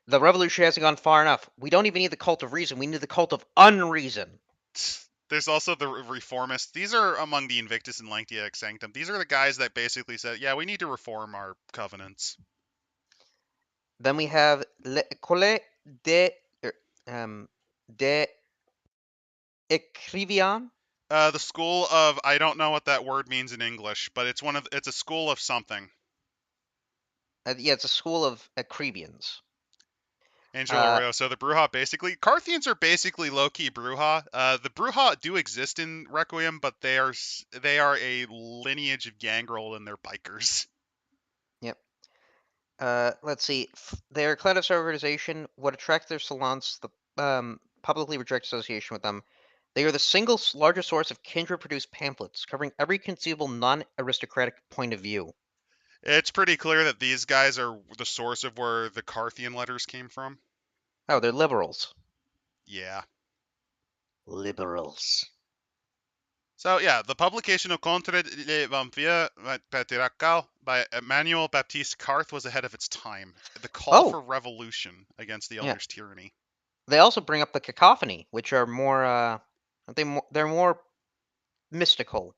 The revolution hasn't gone far enough. We don't even need the cult of reason. We need the cult of unreason. There's also the reformists. These are among the Invictis and Lancea Sanctum. These are the guys that basically said, yeah, we need to reform our covenants. Then we have L'École de Écrivain. The school of I don't know what that word means in English, but it's a school of something. Yeah, it's a school of Acrebians. Angel Arroyo. So the Bruja basically Carthians are basically low key Bruja. The Bruja do exist in Requiem, but they are a lineage of gangrel and they're bikers. Yep. Let's see. Their clandestine organization would attract their salons. The publicly reject association with them. They are the single largest source of kindred-produced pamphlets covering every conceivable non-aristocratic point of view. It's pretty clear that these guys are the source of where the Carthian letters came from. Oh, they're liberals. Yeah. Liberals. So yeah, the publication of Contre les Vampires Patriarcal by Emmanuel Baptiste Carth was ahead of its time. The call for revolution against the yeah. elders' tyranny. They also bring up the cacophony, which are more. They're more mystical.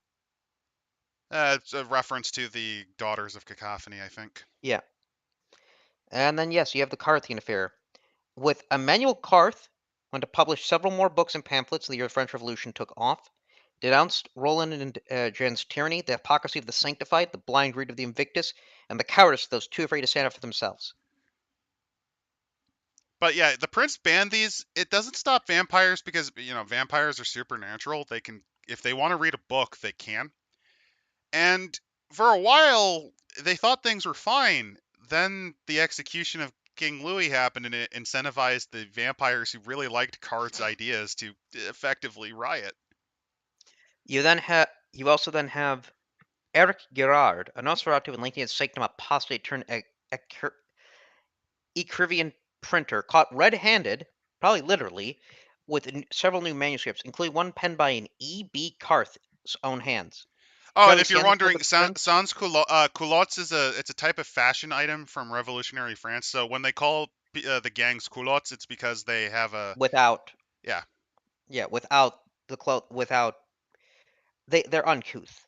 It's a reference to the Daughters of Cacophony, I think. Yeah. And then yes, you have the Carthian affair. With Emmanuel Carth, went to publish several more books and pamphlets the year the French Revolution took off, denounced Roland and Jen's tyranny, the hypocrisy of the sanctified, the blind greed of the Invictus, and the cowardice of those too afraid to stand up for themselves. But yeah, the prince banned these. It doesn't stop vampires because vampires are supernatural. They can, if they want to read a book, they can. And for a while, they thought things were fine. Then the execution of King Louis happened, and it incentivized the vampires who really liked Carth's ideas to effectively riot. You also then have Eric Girard, a Nosferatu and Lengthian Sanctum apostate turned Ecrivian printer, caught red-handed, probably literally, with several new manuscripts, including one penned by an E.B. Carth's own hands. Oh, and Apparently if you're standing before wondering, the prince sans culottes is it's a type of fashion item from Revolutionary France. So when they call the gangs culottes, it's because they have a without, yeah. without the cloth, without they're uncouth.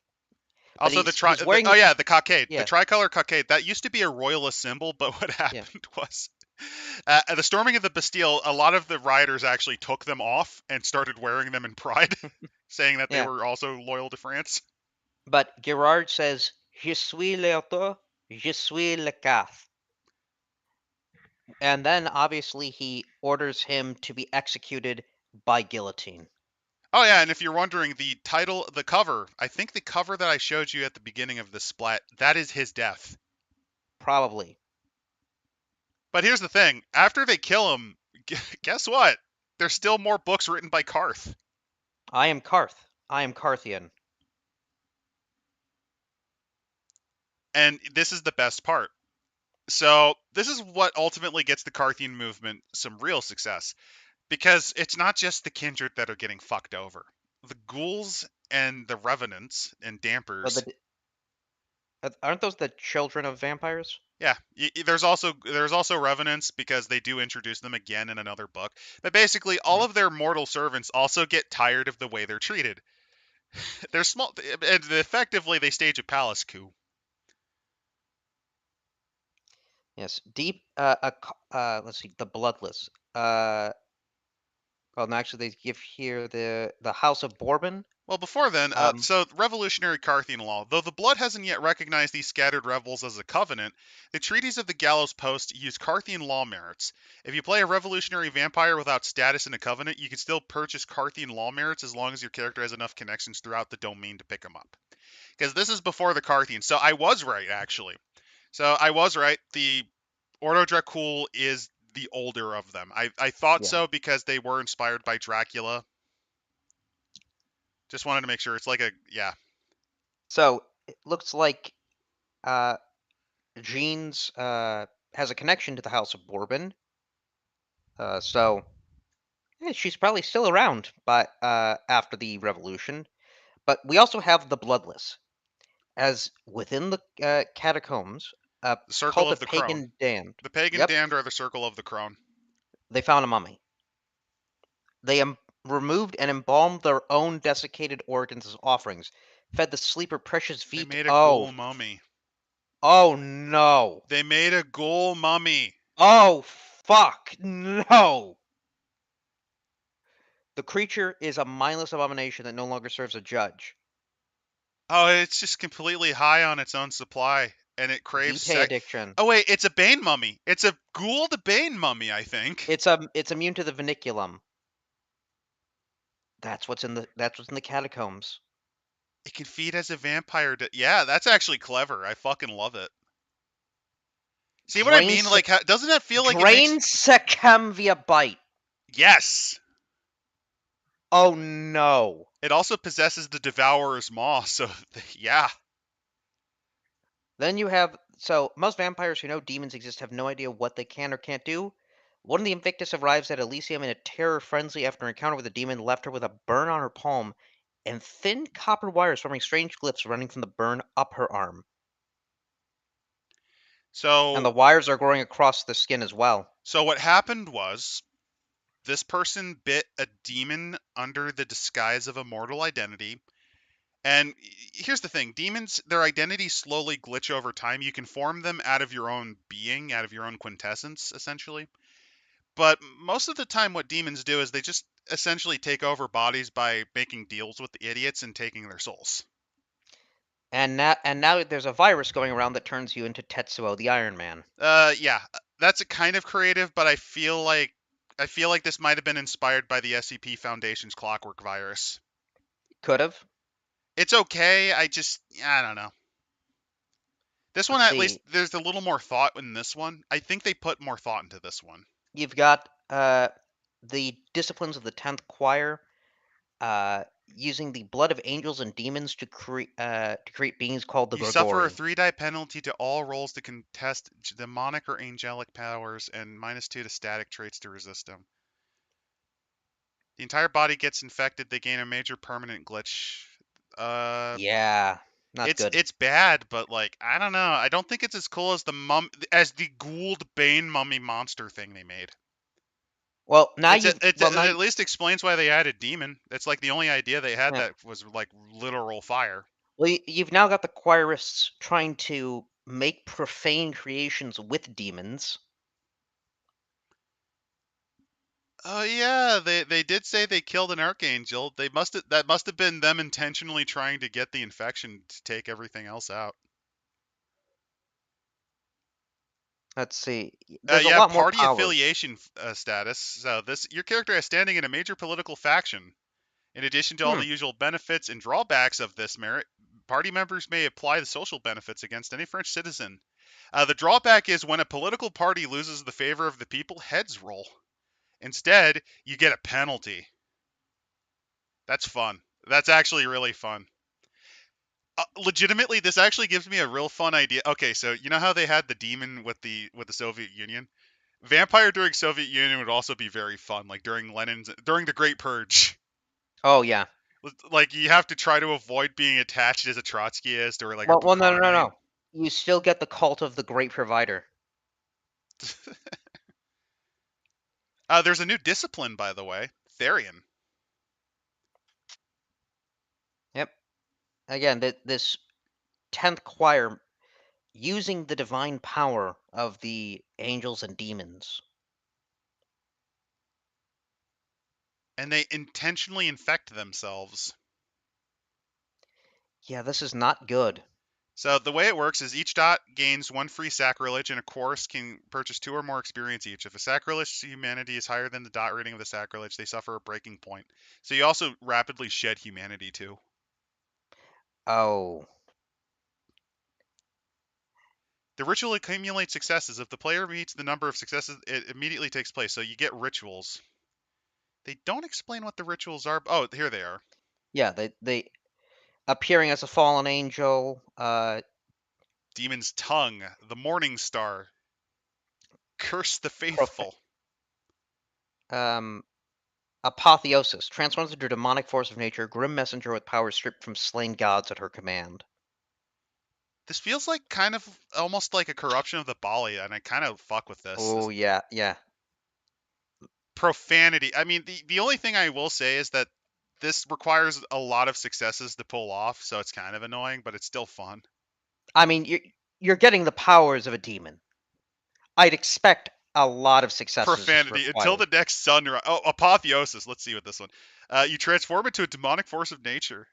But Also he's wearing the cockade, the yeah, tricolor cockade. That used to be a royalist symbol, but what yeah. happened was at the storming of the Bastille, a lot of the rioters actually took them off and started wearing them in pride, saying that they Yeah. were also loyal to France. But Girard says, "Je suis l'auteur, je suis le Cath." And then obviously he orders him to be executed by guillotine. Oh yeah, and if you're wondering, the cover, I think the cover that I showed you at the beginning of this splat, that is his death. Probably. But here's the thing: after they kill him, guess what? There's still more books written by Carth. I am Carth. I am Carthian. And this is the best part. So this is what ultimately gets the Carthian movement some real success. Because it's not just the kindred that are getting fucked over. The ghouls and the revenants and dampers. Aren't those the children of vampires? Yeah, there's also revenants because they do introduce them again in another book. But basically, all of their mortal servants also get tired of the way they're treated. They're small, and effectively they stage a palace coup. Yes. Deep. Let's see. The Bloodless. Well, no, actually, they give here the House of Bourbon. Well, before then, Um, so revolutionary Carthian law. Though the blood hasn't yet recognized these scattered rebels as a covenant, the treaties of the Gallows Post use Carthian law merits. If you play a revolutionary vampire without status in a covenant, you can still purchase Carthian law merits as long as your character has enough connections throughout the domain to pick them up. Because this is before the Carthians, so I was right actually. So I was right. The Ordo Dracul is the older of them. I thought yeah. so because they were inspired by Dracula. Just wanted to make sure. It's like a yeah. So it looks like uh, Jean's has a connection to the House of Bourbon. So yeah, she's probably still around, but after the revolution. But we also have the Bloodless, as within the catacombs. The circle Cult of of the crone. Pagan Damned. The pagan Yep, damned are the circle of the crone. they found a mummy. They removed and embalmed their own desiccated organs as offerings, fed the sleeper precious They feet. made a Oh, ghoul mummy. oh no. They made a ghoul mummy. Oh, fuck, no. The creature is a mindless abomination that no longer serves a judge. Oh, it's just completely high on its own supply, and it craves Vitae sex. addiction. Oh wait, it's a Bane mummy. It's a Gould Bane mummy, I think. It's immune to the viniculum. That's what's in the catacombs. It can feed as a vampire. Yeah, that's actually clever. I fucking love it. See what I mean? Drains Like, doesn't that feel like it makes? drains Sechem via bite. Yes. Oh no. It also possesses the Devourer's Maw, so yeah. Then you have most vampires who know demons exist have no idea what they can or can't do. One of the Invictus arrives at Elysium in a terror frenzy after an encounter with a demon left her with a burn on her palm and thin copper wires forming strange glyphs running from the burn up her arm. And So, the wires are growing across the skin as well. so what happened was this person bit a demon under the disguise of a mortal identity. And here's the thing, demons, their identities slowly glitch over time. You can form them out of your own being, out of your own quintessence, essentially. But most of the time, what demons do is they just essentially take over bodies by making deals with the idiots and taking their souls. And now there's a virus going around that turns you into Tetsuo the Iron Man. Yeah, that's a kind of creative, but I feel like this might have been inspired by the SCP Foundation's Clockwork virus. Could have. It's okay. I don't know. This one, Let's at least, see. there's a little more thought in this one. I think they put more thought into this one. You've got the disciplines of the 10th choir, using the blood of angels and demons to create beings called the You suffer a Gregori. 3-die penalty to all rolls to contest demonic or angelic powers, and -2 to static traits to resist them. The entire body gets infected. They gain a major permanent glitch. Uh, Yeah, not it's good. it's bad, but like I don't know. I don't think it's as cool as the Gould Bane mummy monster thing they made. Well, now It's you've it well now at least explains why they added demon. It's like the only idea they had yeah. that was like literal fire. You've now got the choirists trying to make profane creations with demons. Oh yeah, they did say they killed an archangel. That must have been them intentionally trying to get the infection to take everything else out. Let's see. There's a You have lot more party powers. affiliation status. So this your character is standing in a major political faction. In addition to all Hmm. the usual benefits and drawbacks of this merit, party members may apply the social benefits against any French citizen. The drawback is when a political party loses the favor of the people, heads roll. Instead, you get a penalty. That's fun. That's actually really fun. Legitimately, this actually gives me a real fun idea. Okay, so you know how they had the demon with the Soviet Union? Vampire during Soviet Union would also be very fun, like during the Great Purge. Oh yeah. Like you have to try to avoid being attached as a Trotskyist or like a Well, no, no, no, Bukharinite. no. You still get the cult of the great provider. There's a new discipline, by the way, Therian. Yep. Again, this 10th choir using the divine power of the angels and demons. And they intentionally infect themselves. Yeah, this is not good. So the way it works is each dot gains one free sacrilege, and a chorus can purchase 2 or more experience each. If a sacrilege humanity is higher than the dot rating of the sacrilege, they suffer a breaking point. So you also rapidly shed humanity too. Oh. The ritual accumulates successes. If the player meets the number of successes, it immediately takes place. So you get rituals. They don't explain what the rituals are. Oh, here they are. Yeah, they appearing as a fallen angel, Demon's tongue, the morning star, curse the prof- faithful. um apotheosis transforms into a demonic force of nature, grim messenger with powers stripped from slain gods at her command. This feels like kind of almost like a corruption of the Bali, and I kind of fuck with this. Oh yeah, yeah. Profanity. I mean, the only thing I will say is that this requires a lot of successes to pull off, so it's kind of annoying, but it's still fun. I mean, you're getting the powers of a demon. I'd expect a lot of successes is Profanity until required. the next sunrise. Oh, apotheosis. Let's see what this one. You transform into a demonic force of nature.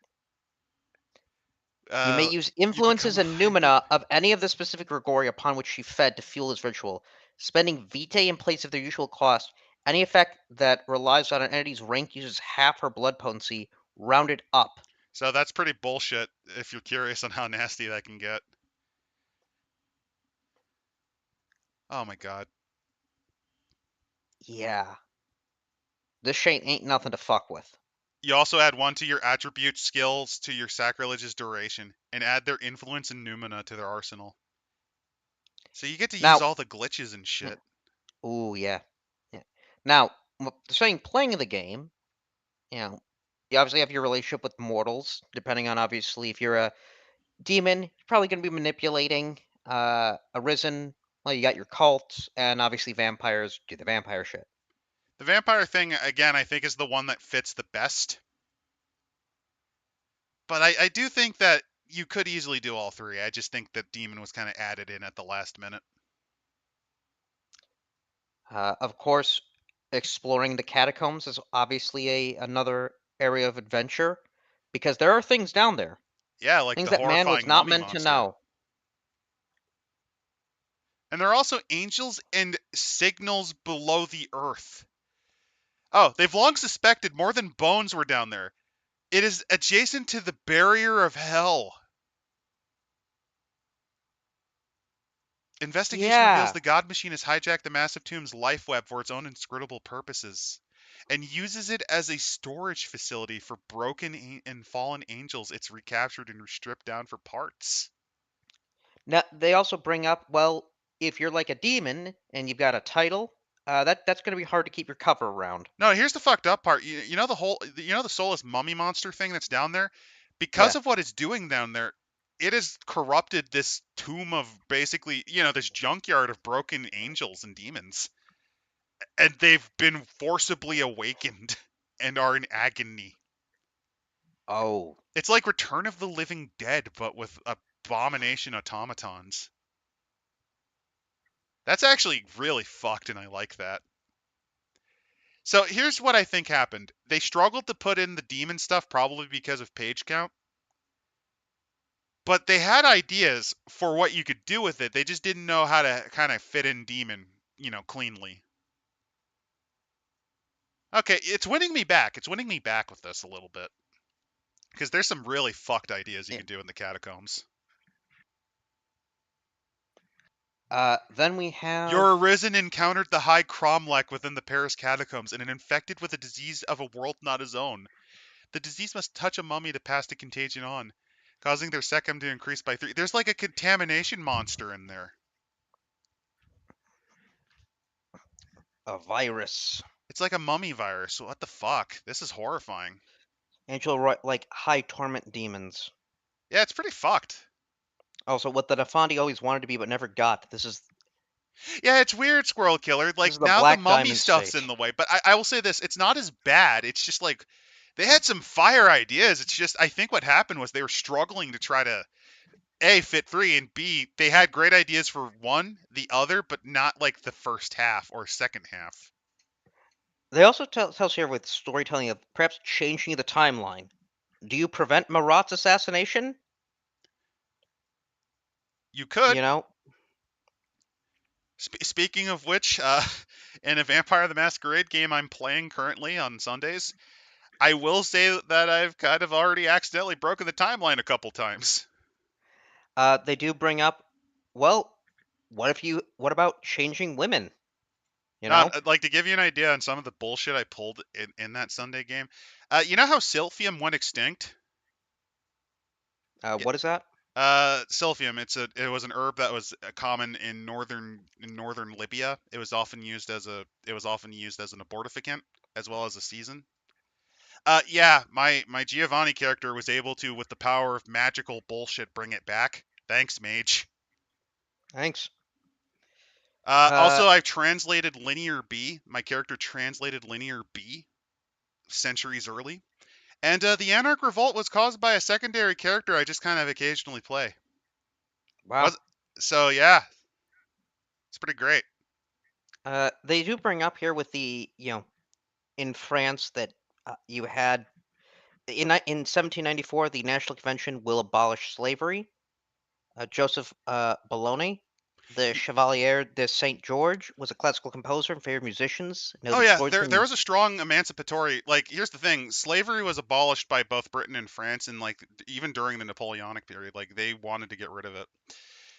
You may Uh, use you become influences a and hybrid. noumena of any of the specific Gregory upon which she fed to fuel his ritual, spending vitae in place of their usual cost. Any effect that relies on an entity's rank uses half her blood potency, rounded up. So that's pretty bullshit. If you're curious on how nasty that can get. Oh my god. Yeah, this shit ain't nothing to fuck with. You also add one to your attribute skills to your sacrilege's duration, and add their influence and noumena to their arsenal. So you get to use Now, all the glitches and shit. ooh yeah, yeah. Now, saying playing the game, you know, you obviously have your relationship with mortals, depending on obviously if you're a demon, you're probably going to be manipulating. Arisen, well, you got your cult, and obviously vampires do the vampire shit. The vampire thing, again, I think is the one that fits the best. But I do think that you could easily do all three. I just think that demon was kind of added in at the last minute. Of course, exploring the catacombs is obviously a another area of adventure because there are things down there, Yeah, like things the that man was horrifying not mummy meant to monster. know. And there are also angels and signals below the earth. Oh, they've long suspected more than bones were down there. It is adjacent to the barrier of hell. Investigation reveals Yeah. the God Machine has hijacked the massive tomb's life web for its own inscrutable purposes and uses it as a storage facility for broken and fallen angels it's recaptured and stripped down for parts. Now they also bring up, well, if you're like a demon and you've got a title, that's going to be hard to keep your cover around. No, here's the fucked up part. You know the whole, you know the soulless mummy monster thing that's down there? Because Yeah. of what it's doing down there, it has corrupted this tomb of basically, this junkyard of broken angels and demons. And they've been forcibly awakened and are in agony. Oh. It's like Return of the Living Dead, but with abomination automatons. That's actually really fucked, and I like that. So here's what I think happened. They struggled to put in the demon stuff probably because of page count, but they had ideas for what you could do with it. They just didn't know how to kind of fit in demon, cleanly. Okay, it's winning me back. It's winning me back with this a little bit because there's some really fucked ideas you Yeah. can do in the catacombs. Then we have Your Arisen encountered the High Cromlech within the Paris catacombs and infected with a disease of a world not his own. The disease must touch a mummy to pass the contagion on, causing their secum to increase by 3. There's like a contamination monster in there. a virus. It's like a mummy virus. What the fuck? This is horrifying. Angel like high torment demons. Yeah, it's pretty fucked. Also, what the Nefandi always wanted to be but never got. Yeah, it's weird, Squirrel Killer. This Like, is the now the Black mummy Diamond stuff's in state. the way, but I will say this, it's not as bad. It's just like, they had some fire ideas. It's just, I think what happened was they were struggling to try to A, fit 3, and B, they had great ideas for one, the other, but not like the first half or second half. They also tells here with storytelling of perhaps changing the timeline. Do you prevent Marat's assassination? You could. You know, Speaking of which, in a Vampire the Masquerade game I'm playing currently on Sundays, I will say that I've kind of already accidentally broken the timeline a couple times. they do bring up, well, what about changing women? You Now, know, like to give you an idea on some of the bullshit I pulled in that Sunday game, you know how Silphium went extinct? what is that? Silphium. It was an herb that was common in northern Libya. It was often used as an abortifacient as well as a season. Yeah, my Giovanni character was able to, with the power of magical bullshit, bring it back. Thanks, mage. Thanks. Also, I've translated Linear B. My character translated Linear B centuries early. And the Anarch Revolt was caused by a secondary character I just kind of occasionally play. Wow. Was So yeah, it's pretty great. They do bring up here with the, in France that you had in 1794 the National Convention will abolish slavery. Joseph Bologna, the Chevalier de Saint George, was a classical composer and favorite musicians, Oh noted yeah, there swordsman. was a strong emancipatory. Like, here's the thing: slavery was abolished by both Britain and France, and like even during the Napoleonic period, like they wanted to get rid of it.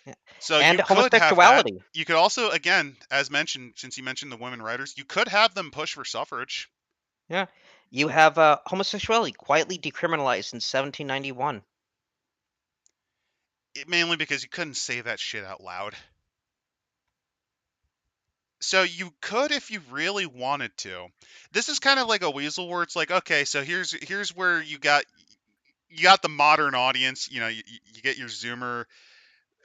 Yeah. So And you could have that. homosexuality. You could also, again, as mentioned, since you mentioned the women writers, you could have them push for suffrage. Yeah. You have homosexuality quietly decriminalized in 1791. Mainly because you couldn't say that shit out loud. So you could if you really wanted to. This is kind of like a weasel where it's like, okay, so here's where you got the modern audience. You get your Zoomer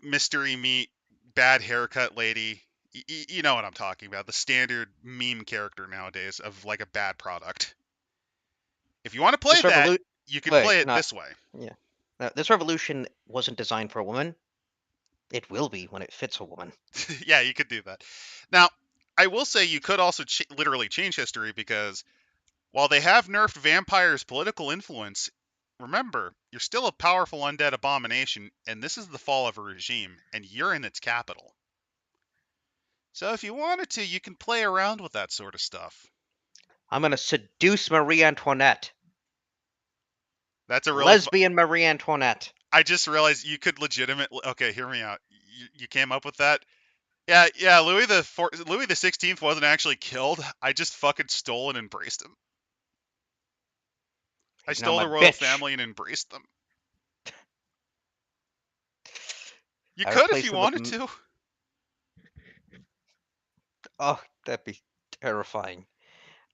mystery meat bad haircut lady. You know what I'm talking about. The standard meme character nowadays of like a bad product. If you want to play This that, revolution. you could Wait, play it not. this way. Yeah. This revolution wasn't designed for a woman. It will be when it fits a woman. Yeah, you could do that. Now, I will say you could also literally change history because while they have nerfed vampires' political influence, remember, you're still a powerful undead abomination, and this is the fall of a regime, and you're in its capital. So if you wanted to, you can play around with that sort of stuff. I'm gonna seduce Marie Antoinette. That's a really Lesbian Marie Antoinette. I just realized you could legitimately. Okay, hear me out. You came up with that. Yeah, yeah. Louis the 16th wasn't actually killed. I just fucking stole and embraced him. I He's now stole my the royal bitch. family and embraced them. You I could if replace you him with. wanted to. Oh, that'd be terrifying.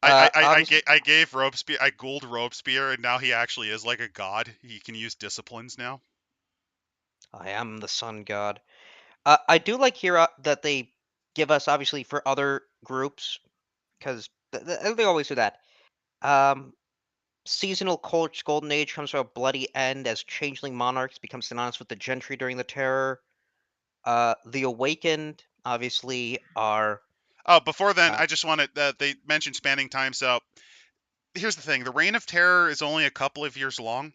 I Obviously, I gave Robespierre. I ghouled Robespierre, and now he actually is like a god. He can use disciplines now. I am the sun god. I do like here that they give us obviously for other groups because they always do that. Um, Seasonal Court's golden age comes to a bloody end as changeling monarchs become synonymous with the gentry during the Terror. The Awakened obviously are. Oh, before then, Uh, I just wanted. They mentioned spanning time, so here's the thing: the Reign of Terror is only a couple of years long.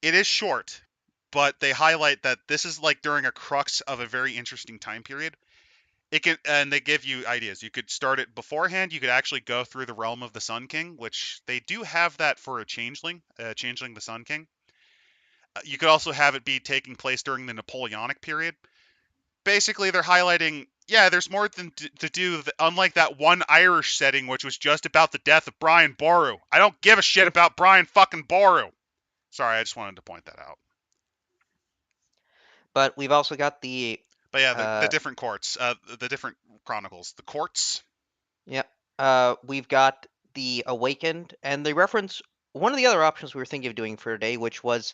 It is short, but they highlight that this is like during a crux of a very interesting time period. It can, and they give you ideas. You could start it beforehand. You could actually go through the realm of the Sun King, which they do have that for a changeling the Sun King. You could also have it be taking place during the Napoleonic period. Basically, they're highlighting, yeah, there's more than to do. Unlike that one Irish setting, which was just about the death of Brian Boru. I don't give a shit about Brian fucking Boru. Sorry, I just wanted to point that out. but we've also got the. But yeah, the Uh, different courts, the different chronicles, the courts. yeah. We've got the Awakened, and they reference one of the other options we were thinking of doing for today, which was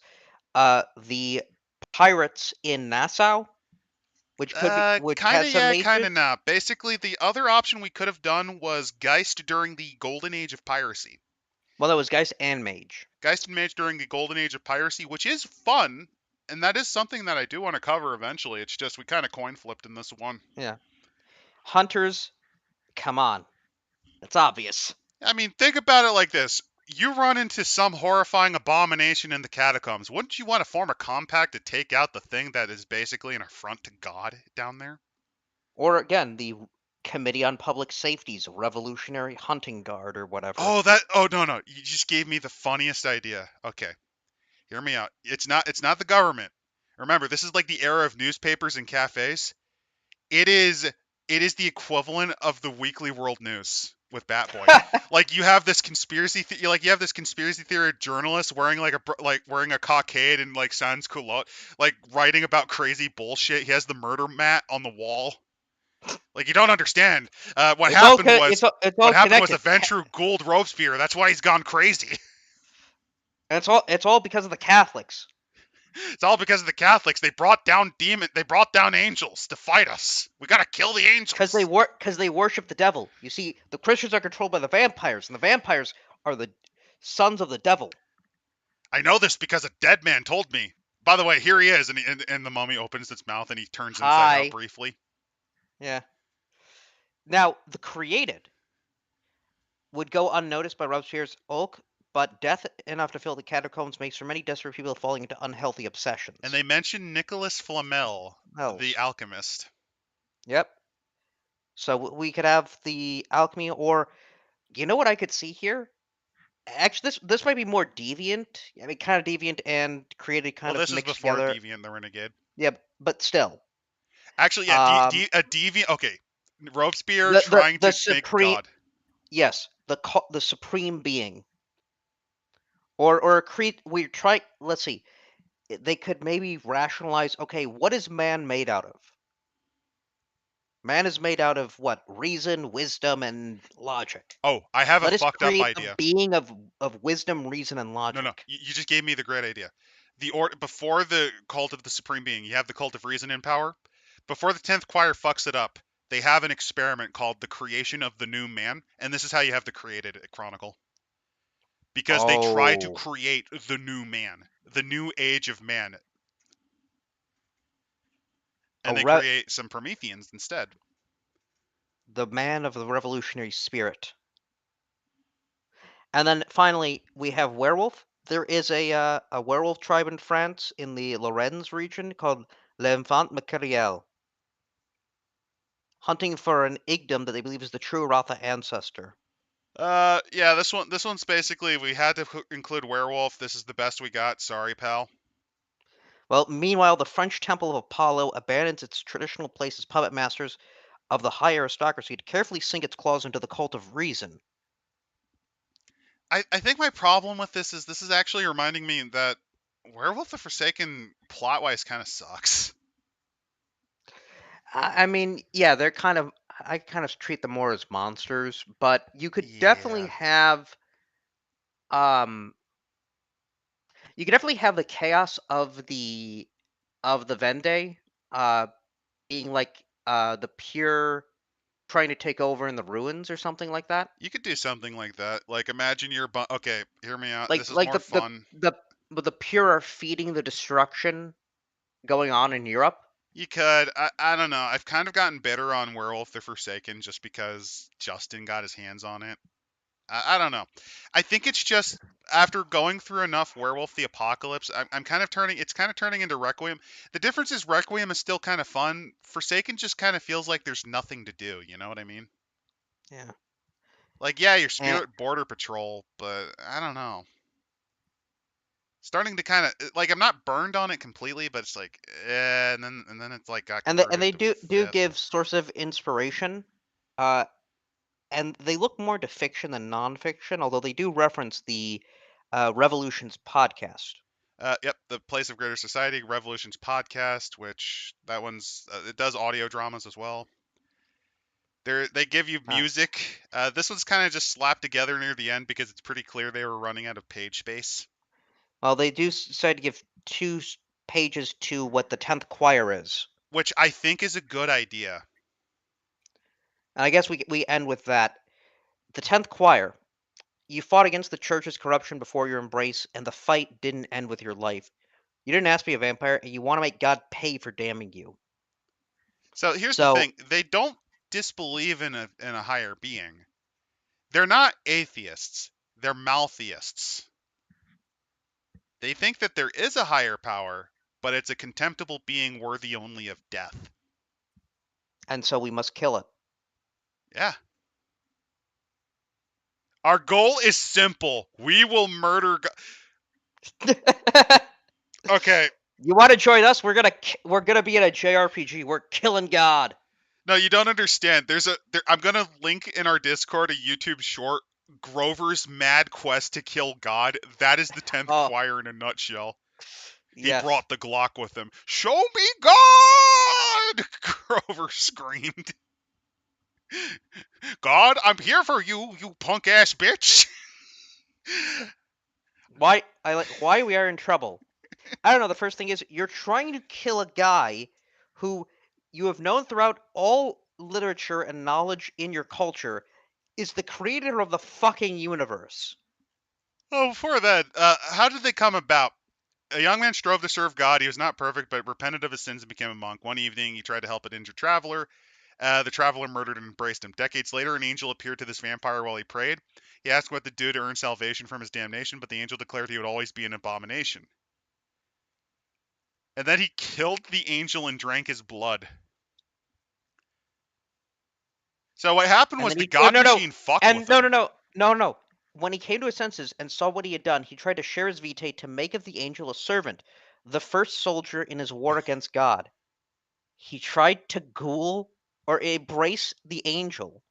the pirates in Nassau, which Kind has of some yeah, kind mages. of not. Basically, the other option we could have done was Geist during the golden age of piracy. Well, that was Geist and Mage. Geist and Mage during the golden age of piracy, which is fun, and that is something that I do want to cover eventually. It's just we kind of coin flipped in this one. Yeah. Hunters, come on. That's obvious. I mean, think about it like this. You run into some horrifying abomination in the catacombs. Wouldn't you want to form a compact to take out the thing that is basically an affront to God down there? Or again, the Committee on Public Safety's Revolutionary Hunting Guard or whatever. Oh no no, you just gave me the funniest idea. Okay, hear me out. It's not the government. Remember, this is like the era of newspapers and cafes. It is it is the equivalent of the Weekly World News with Batboy. Like you have this conspiracy theory journalist wearing like wearing a cockade and like sans culotte, like writing about crazy bullshit. He has the murder mat on the wall. Like, you don't understand. What It's all happened was it's what all happened was connected. a Ventrue Gould Robespierre. That's why he's gone crazy. And it's all because of the Catholics. It's all because of the Catholics. They brought down angels to fight us. We gotta kill the angels. Because they worship the devil. You see, the Christians are controlled by the vampires, and the vampires are the sons of the devil. I know this because a dead man told me. By the way, here he is, and the mummy opens its mouth and he turns inside out Hi. briefly. Yeah. Now, the created would go unnoticed by Robespierre's Ulk, but death enough to fill the catacombs makes for many desperate people falling into unhealthy And obsessions. they mention Nicholas Flamel, the Hells. alchemist. Yep. So we could have the alchemy, or you know what I could see here? Actually, this might be more deviant. I mean, kind of deviant and created Well, kind of this is mixed before together. Deviant the Renegade. Yeah, but still. Actually, yeah, Um, a Deviant. Okay, Robespierre the trying the to make supreme, God. yes, the supreme being, or a creed. We try. Let's see. They could maybe rationalize. Okay, what is man made out of? Man is made out of what? Reason, wisdom, and logic. Oh, I have a Let us fucked up create a idea. being of wisdom, reason, and No, no, logic. you just gave me the great idea. Before the cult of the Supreme Being, you have the cult of Reason and Power. Before the 10th Choir fucks it up, they have an experiment called the creation of the new man, and this is how you have the created chronicle. Because they try to Oh, create the new man, the new age of man, a and they re- create some Prometheans instead. the man of the revolutionary spirit. And then finally, we have werewolf. There is a werewolf tribe in France in the Lorraine region called l'Enfant Materiel, hunting for an Igdom that they believe is the true Ratha ancestor. Yeah, this one's basically we had to include werewolf. This is the best we got. Sorry, pal. Well, meanwhile, the French Temple of Apollo abandons its traditional place as puppet masters of the high aristocracy to carefully sink its claws into the cult of reason. I think my problem with this is actually reminding me that Werewolf the Forsaken plot wise kind of sucks. I mean, yeah, they're kind of. I kind of treat them more as monsters, but Yeah. um, you could definitely have the chaos of the Vendée, uh, being like the pure trying to take over in the ruins or something like that. You could do something like that. Like imagine okay, hear me out. Like This is like more fun. the pure are feeding the destruction going on in Europe. You could. I don't know. I've kind of gotten bitter on Werewolf the Forsaken just because Justin got his hands on it. I don't know. I think it's just after going through enough Werewolf the Apocalypse, I'm kind of turning. It's kind of turning into Requiem. The difference is Requiem is still kind of fun. Forsaken just kind of feels like there's nothing to do. You know what I mean? Yeah. Like, yeah, your And Spirit Border Patrol, but I don't know. Starting to kind of like I'm not burned on it completely, but it's like, and then it's like got and converted they into a do fifth. give source of inspiration. Uh, and they look more to fiction than nonfiction, although they do reference the Revolutions podcast. Yep, the Place of Greater Society Revolutions podcast, which that one's it does audio dramas as well. They give you Uh, music. This one's kind of just slapped together near the end because it's pretty clear they were running out of page space, well, they do decide to give pages to what the 10th choir is. which I think is a good idea. And I guess we end with that. The 10th choir. You fought against the church's corruption before your embrace, and the fight didn't end with your life. You didn't ask to be a vampire, and you want to make God pay for damning you. So here's the So, thing: they don't disbelieve in a higher being. They're not atheists. They're maltheists. They think that there is a higher power, but it's a contemptible being worthy only of death. and so we must kill it. Yeah. Our goal is simple. We will murder Okay. You want to join us? We're gonna be in a JRPG. We're killing God. No, you don't understand. I'm going to link in our Discord a YouTube short Grover's mad quest to kill God. That is the 10th Oh, choir in a nutshell. He yes. brought the Glock with him. Show me God! Grover screamed. God, I'm here for you, you punk ass bitch. Why we are in trouble? I don't know. The first thing is you're trying to kill a guy who you have known throughout all literature and knowledge in your culture is the creator of the fucking universe. Oh, before that, how did they come about? A young man strove to serve God. He was not perfect, but repented of his sins and became a monk. One evening, he tried to help an injured traveler. The traveler murdered and embraced him. Decades later, an angel appeared to this vampire while he prayed. He asked what to do to earn salvation from his damnation, but the angel declared he would always be an abomination. And then he killed the angel and drank his blood. So what happened And was then the he oh God no no machine fucked and with him. no. When he came to his senses and saw what he had done, he tried to share his vitae to make of the angel a servant, the first soldier in his war against God. He tried to ghoul or embrace the angel.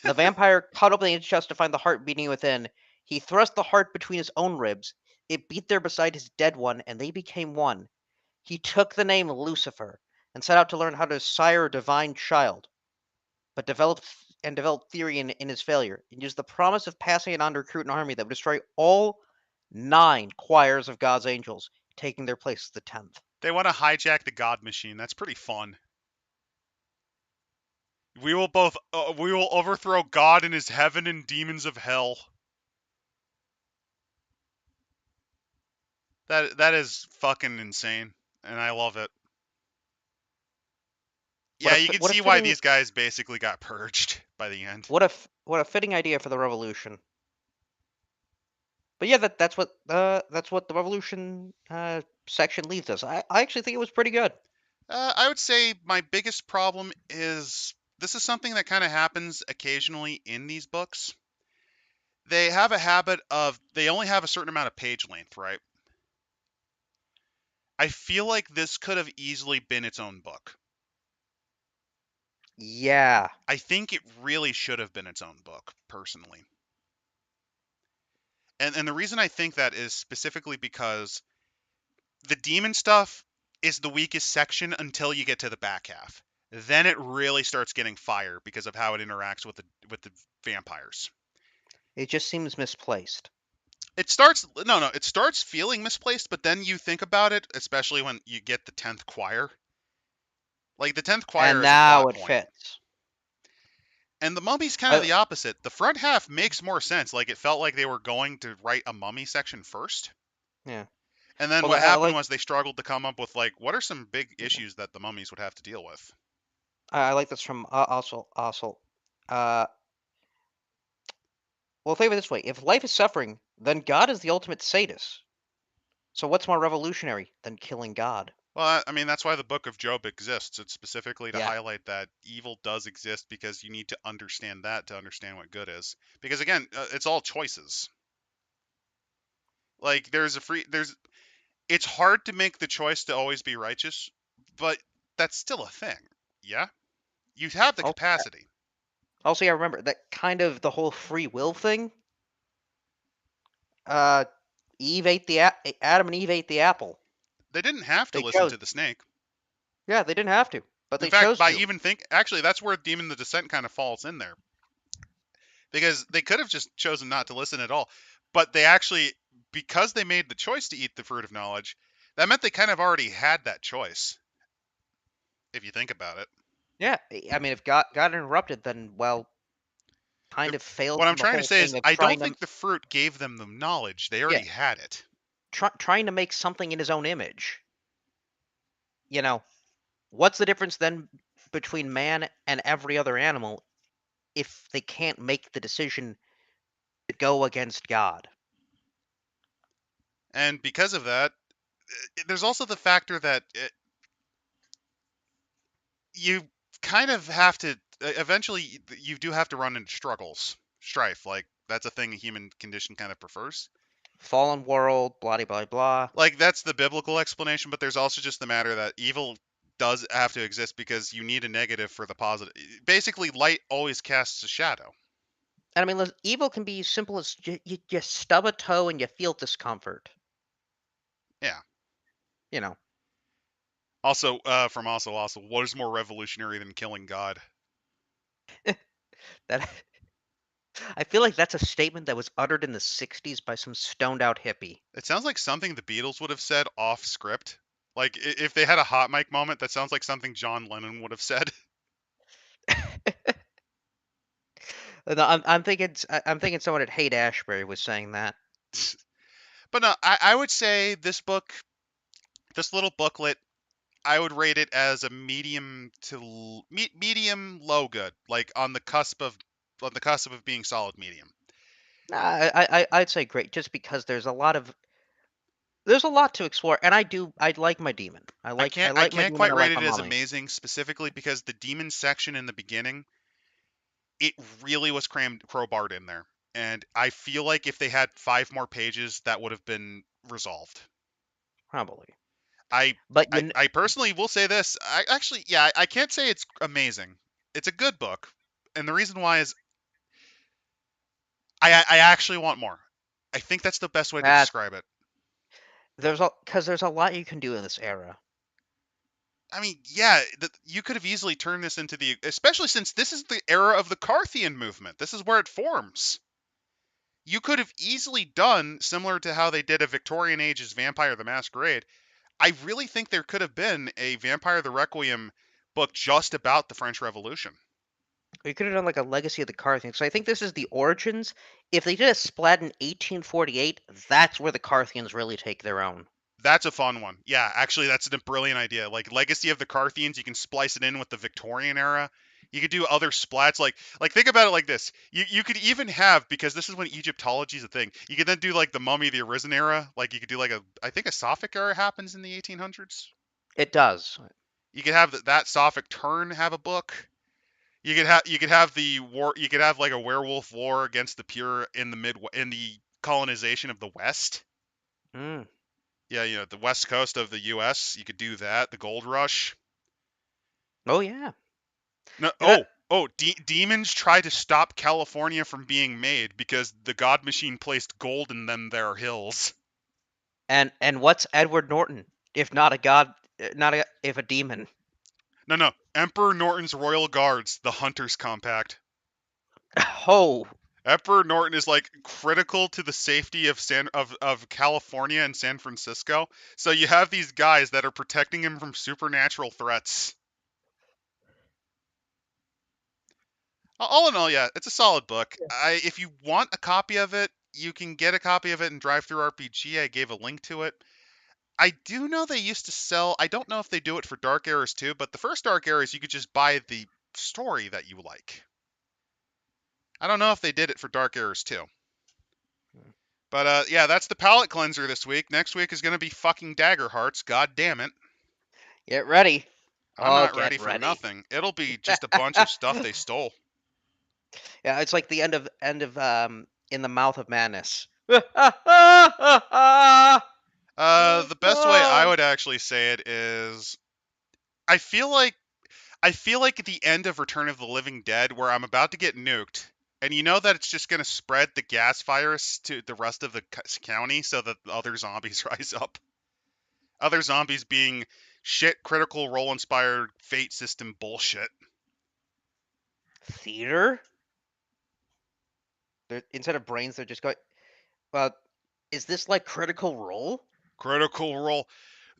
The vampire cut open the angel's chest to find the heart beating within. He thrust the heart between his own ribs. It beat there beside his dead one, and they became one. He took the name Lucifer and set out to learn how to sire a divine child, but developed theory in his failure, and used the promise of passing it on to recruit an army that would destroy all 9 choirs of God's angels, taking their place as the 10th. They want to hijack the God machine. That's pretty fun. We will overthrow God in his heaven and demons of hell. That is fucking insane, and I love it. Yeah, you can What a see why fitting these guys basically got purged by the end. what a fitting idea for the revolution. But yeah, that's what the revolution section leaves us. I actually think it was pretty good. I would say my biggest problem is this is something that kind of happens occasionally in these books. They have a habit of they only have a certain amount of page length, right? I feel like this could have easily been its own book. Yeah, I think it really should have been its own book, personally. And the reason I think that is specifically because the demon stuff is the weakest section until you get to the back half. Then it really starts getting fire because of how it interacts with the vampires. it just seems misplaced. It starts no, it starts feeling misplaced, but then you think about it, especially when you get the 10th choir. Like the 10th choir And is a now plot it point. fits. And the mummy's kind of I, the opposite. The front half makes more sense. Like it felt like they were going to write a mummy section first. yeah. And then Well, what I happened like was they struggled to come up with like what are some big issues that the mummies would have to deal with. I like this from also. Uh, well, think of it this way: if life is suffering, then God is the ultimate sadist. So what's more revolutionary than killing God? Well, I mean, that's why the Book of Job exists. It's specifically to Yeah. highlight that evil does exist because you need to understand that to understand what good is. Because again, it's all choices. Like it's hard to make the choice to always be righteous, but that's still a thing. Yeah? You have the Also, capacity. yeah, remember that kind of the whole free will thing. Uh, Adam and Eve ate the apple. They didn't have to They listen chose. to the snake. Yeah, they didn't have to, but In they fact, chose by to. even think actually that's where Demon the Descent kind of falls in there. Because they could have just chosen not to listen at all. But they actually because they made the choice to eat the fruit of knowledge, that meant they kind of already had that choice, if you think about it. Yeah, I mean, if God got interrupted, then well, kind The, of failed what I'm from the trying to whole say is thing of I don't trying to, think the fruit gave them the knowledge. They yeah, already had it. trying to make something in his own image. You know, what's the difference then between man and every other animal if they can't make the decision to go against God? And because of that, there's also the factor that you kind of have to eventually you do have to run into strife. Like that's a thing a human condition kind of prefers. Fallen world, blah blah blah. Like that's the biblical explanation, but there's also just the matter that evil does have to exist because you need a negative for the positive. Basically, light always casts a shadow. And I mean, evil can be as simple as you stub a toe and you feel discomfort. Yeah. You know, Also, also, what is more revolutionary than killing God? that I feel like that's a statement that was uttered in the '60s by some stoned out hippie. It sounds like something the Beatles would have said off script. Like if they had a hot mic moment, that sounds like something John Lennon would have said. No, I'm thinking someone at Haight Ashbury was saying that. But no, I would say this book, this little booklet, I would rate it as a medium to medium low good, like on the cusp of being solid medium. I'd say great, just because there's a lot to explore, and I like my demon. I I like my can't demon. quite I rate like my it as mummy. amazing specifically because the demon section in the beginning, it really was crowbarred in there. And I feel like if they had 5 more pages, that would have been resolved. Probably. I But you, I personally will say this. I actually, yeah, I can't say it's amazing. It's a good book, and the reason why is I actually want more. I think that's the best way to that describe it. there's a lot you can do in this era. I mean, yeah, you could have easily turned this into especially since this is the era of the Carthian movement. This is where it forms. You could have easily done similar to how they did a Victorian Age's Vampire the Masquerade. I really think there could have been a Vampire the Requiem book just about the French Revolution. You could have done like a Legacy of the Carthians. So I think this is the origins. If they did a splat in 1848, that's where the Carthians really take their own. That's a fun one. Yeah, actually, that's a brilliant idea. Like Legacy of the Carthians, you can splice it in with the Victorian era. You could do other splats. Like think about it like this. You could even have, because this is when Egyptology is a thing. You could then do like the Mummy, the Arisen era. Like you could do like I think a Sophic era happens in the 1800s. It does. You could have that Sophic turn have a book. You could have the war. You could have like a werewolf war against the pure in the colonization of the West. Mm. Yeah, the west coast of the U.S. You could do that. The gold rush. Oh yeah. No, And that demons try to stop California from being made because the God Machine placed gold in them their hills. and what's Edward Norton if not a god, not a if a demon? No, Emperor Norton's Royal Guards, the Hunters Compact. Oh, Emperor Norton is like critical to the safety of California and San Francisco. So you have these guys that are protecting him from supernatural threats. All in all, yeah, it's a solid book. If you want a copy of it, you can get a copy of it in Drive Through RPG. I gave a link to it. I do know they used to sell. I don't know if they do it for Dark Eras too, but the first Dark Eras you could just buy the story that you like. I don't know if they did it for Dark Eras too. But yeah, that's the palate cleanser this week. Next week is gonna be fucking Dagger Hearts. God damn it! get ready. I'm Oh, not ready get for ready. nothing. It'll be just a bunch of stuff they stole. Yeah, it's like the end of In the Mouth of Madness. The best way I would actually say it is, I feel like I feel like at the end of Return of the Living Dead, where I'm about to get nuked, and you know that it's just going to spread the gas virus to the rest of the county so that the other zombies rise up. Other zombies being shit critical role inspired fate system bullshit. Theater? Instead of brains, they're just going. Well, is this like Critical Role? Critical role.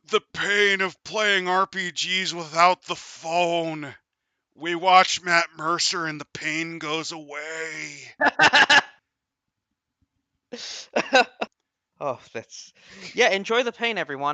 The pain of playing RPGs without the phone. We watch Matt Mercer and the pain goes away. Oh, that's yeah. Enjoy the pain, everyone.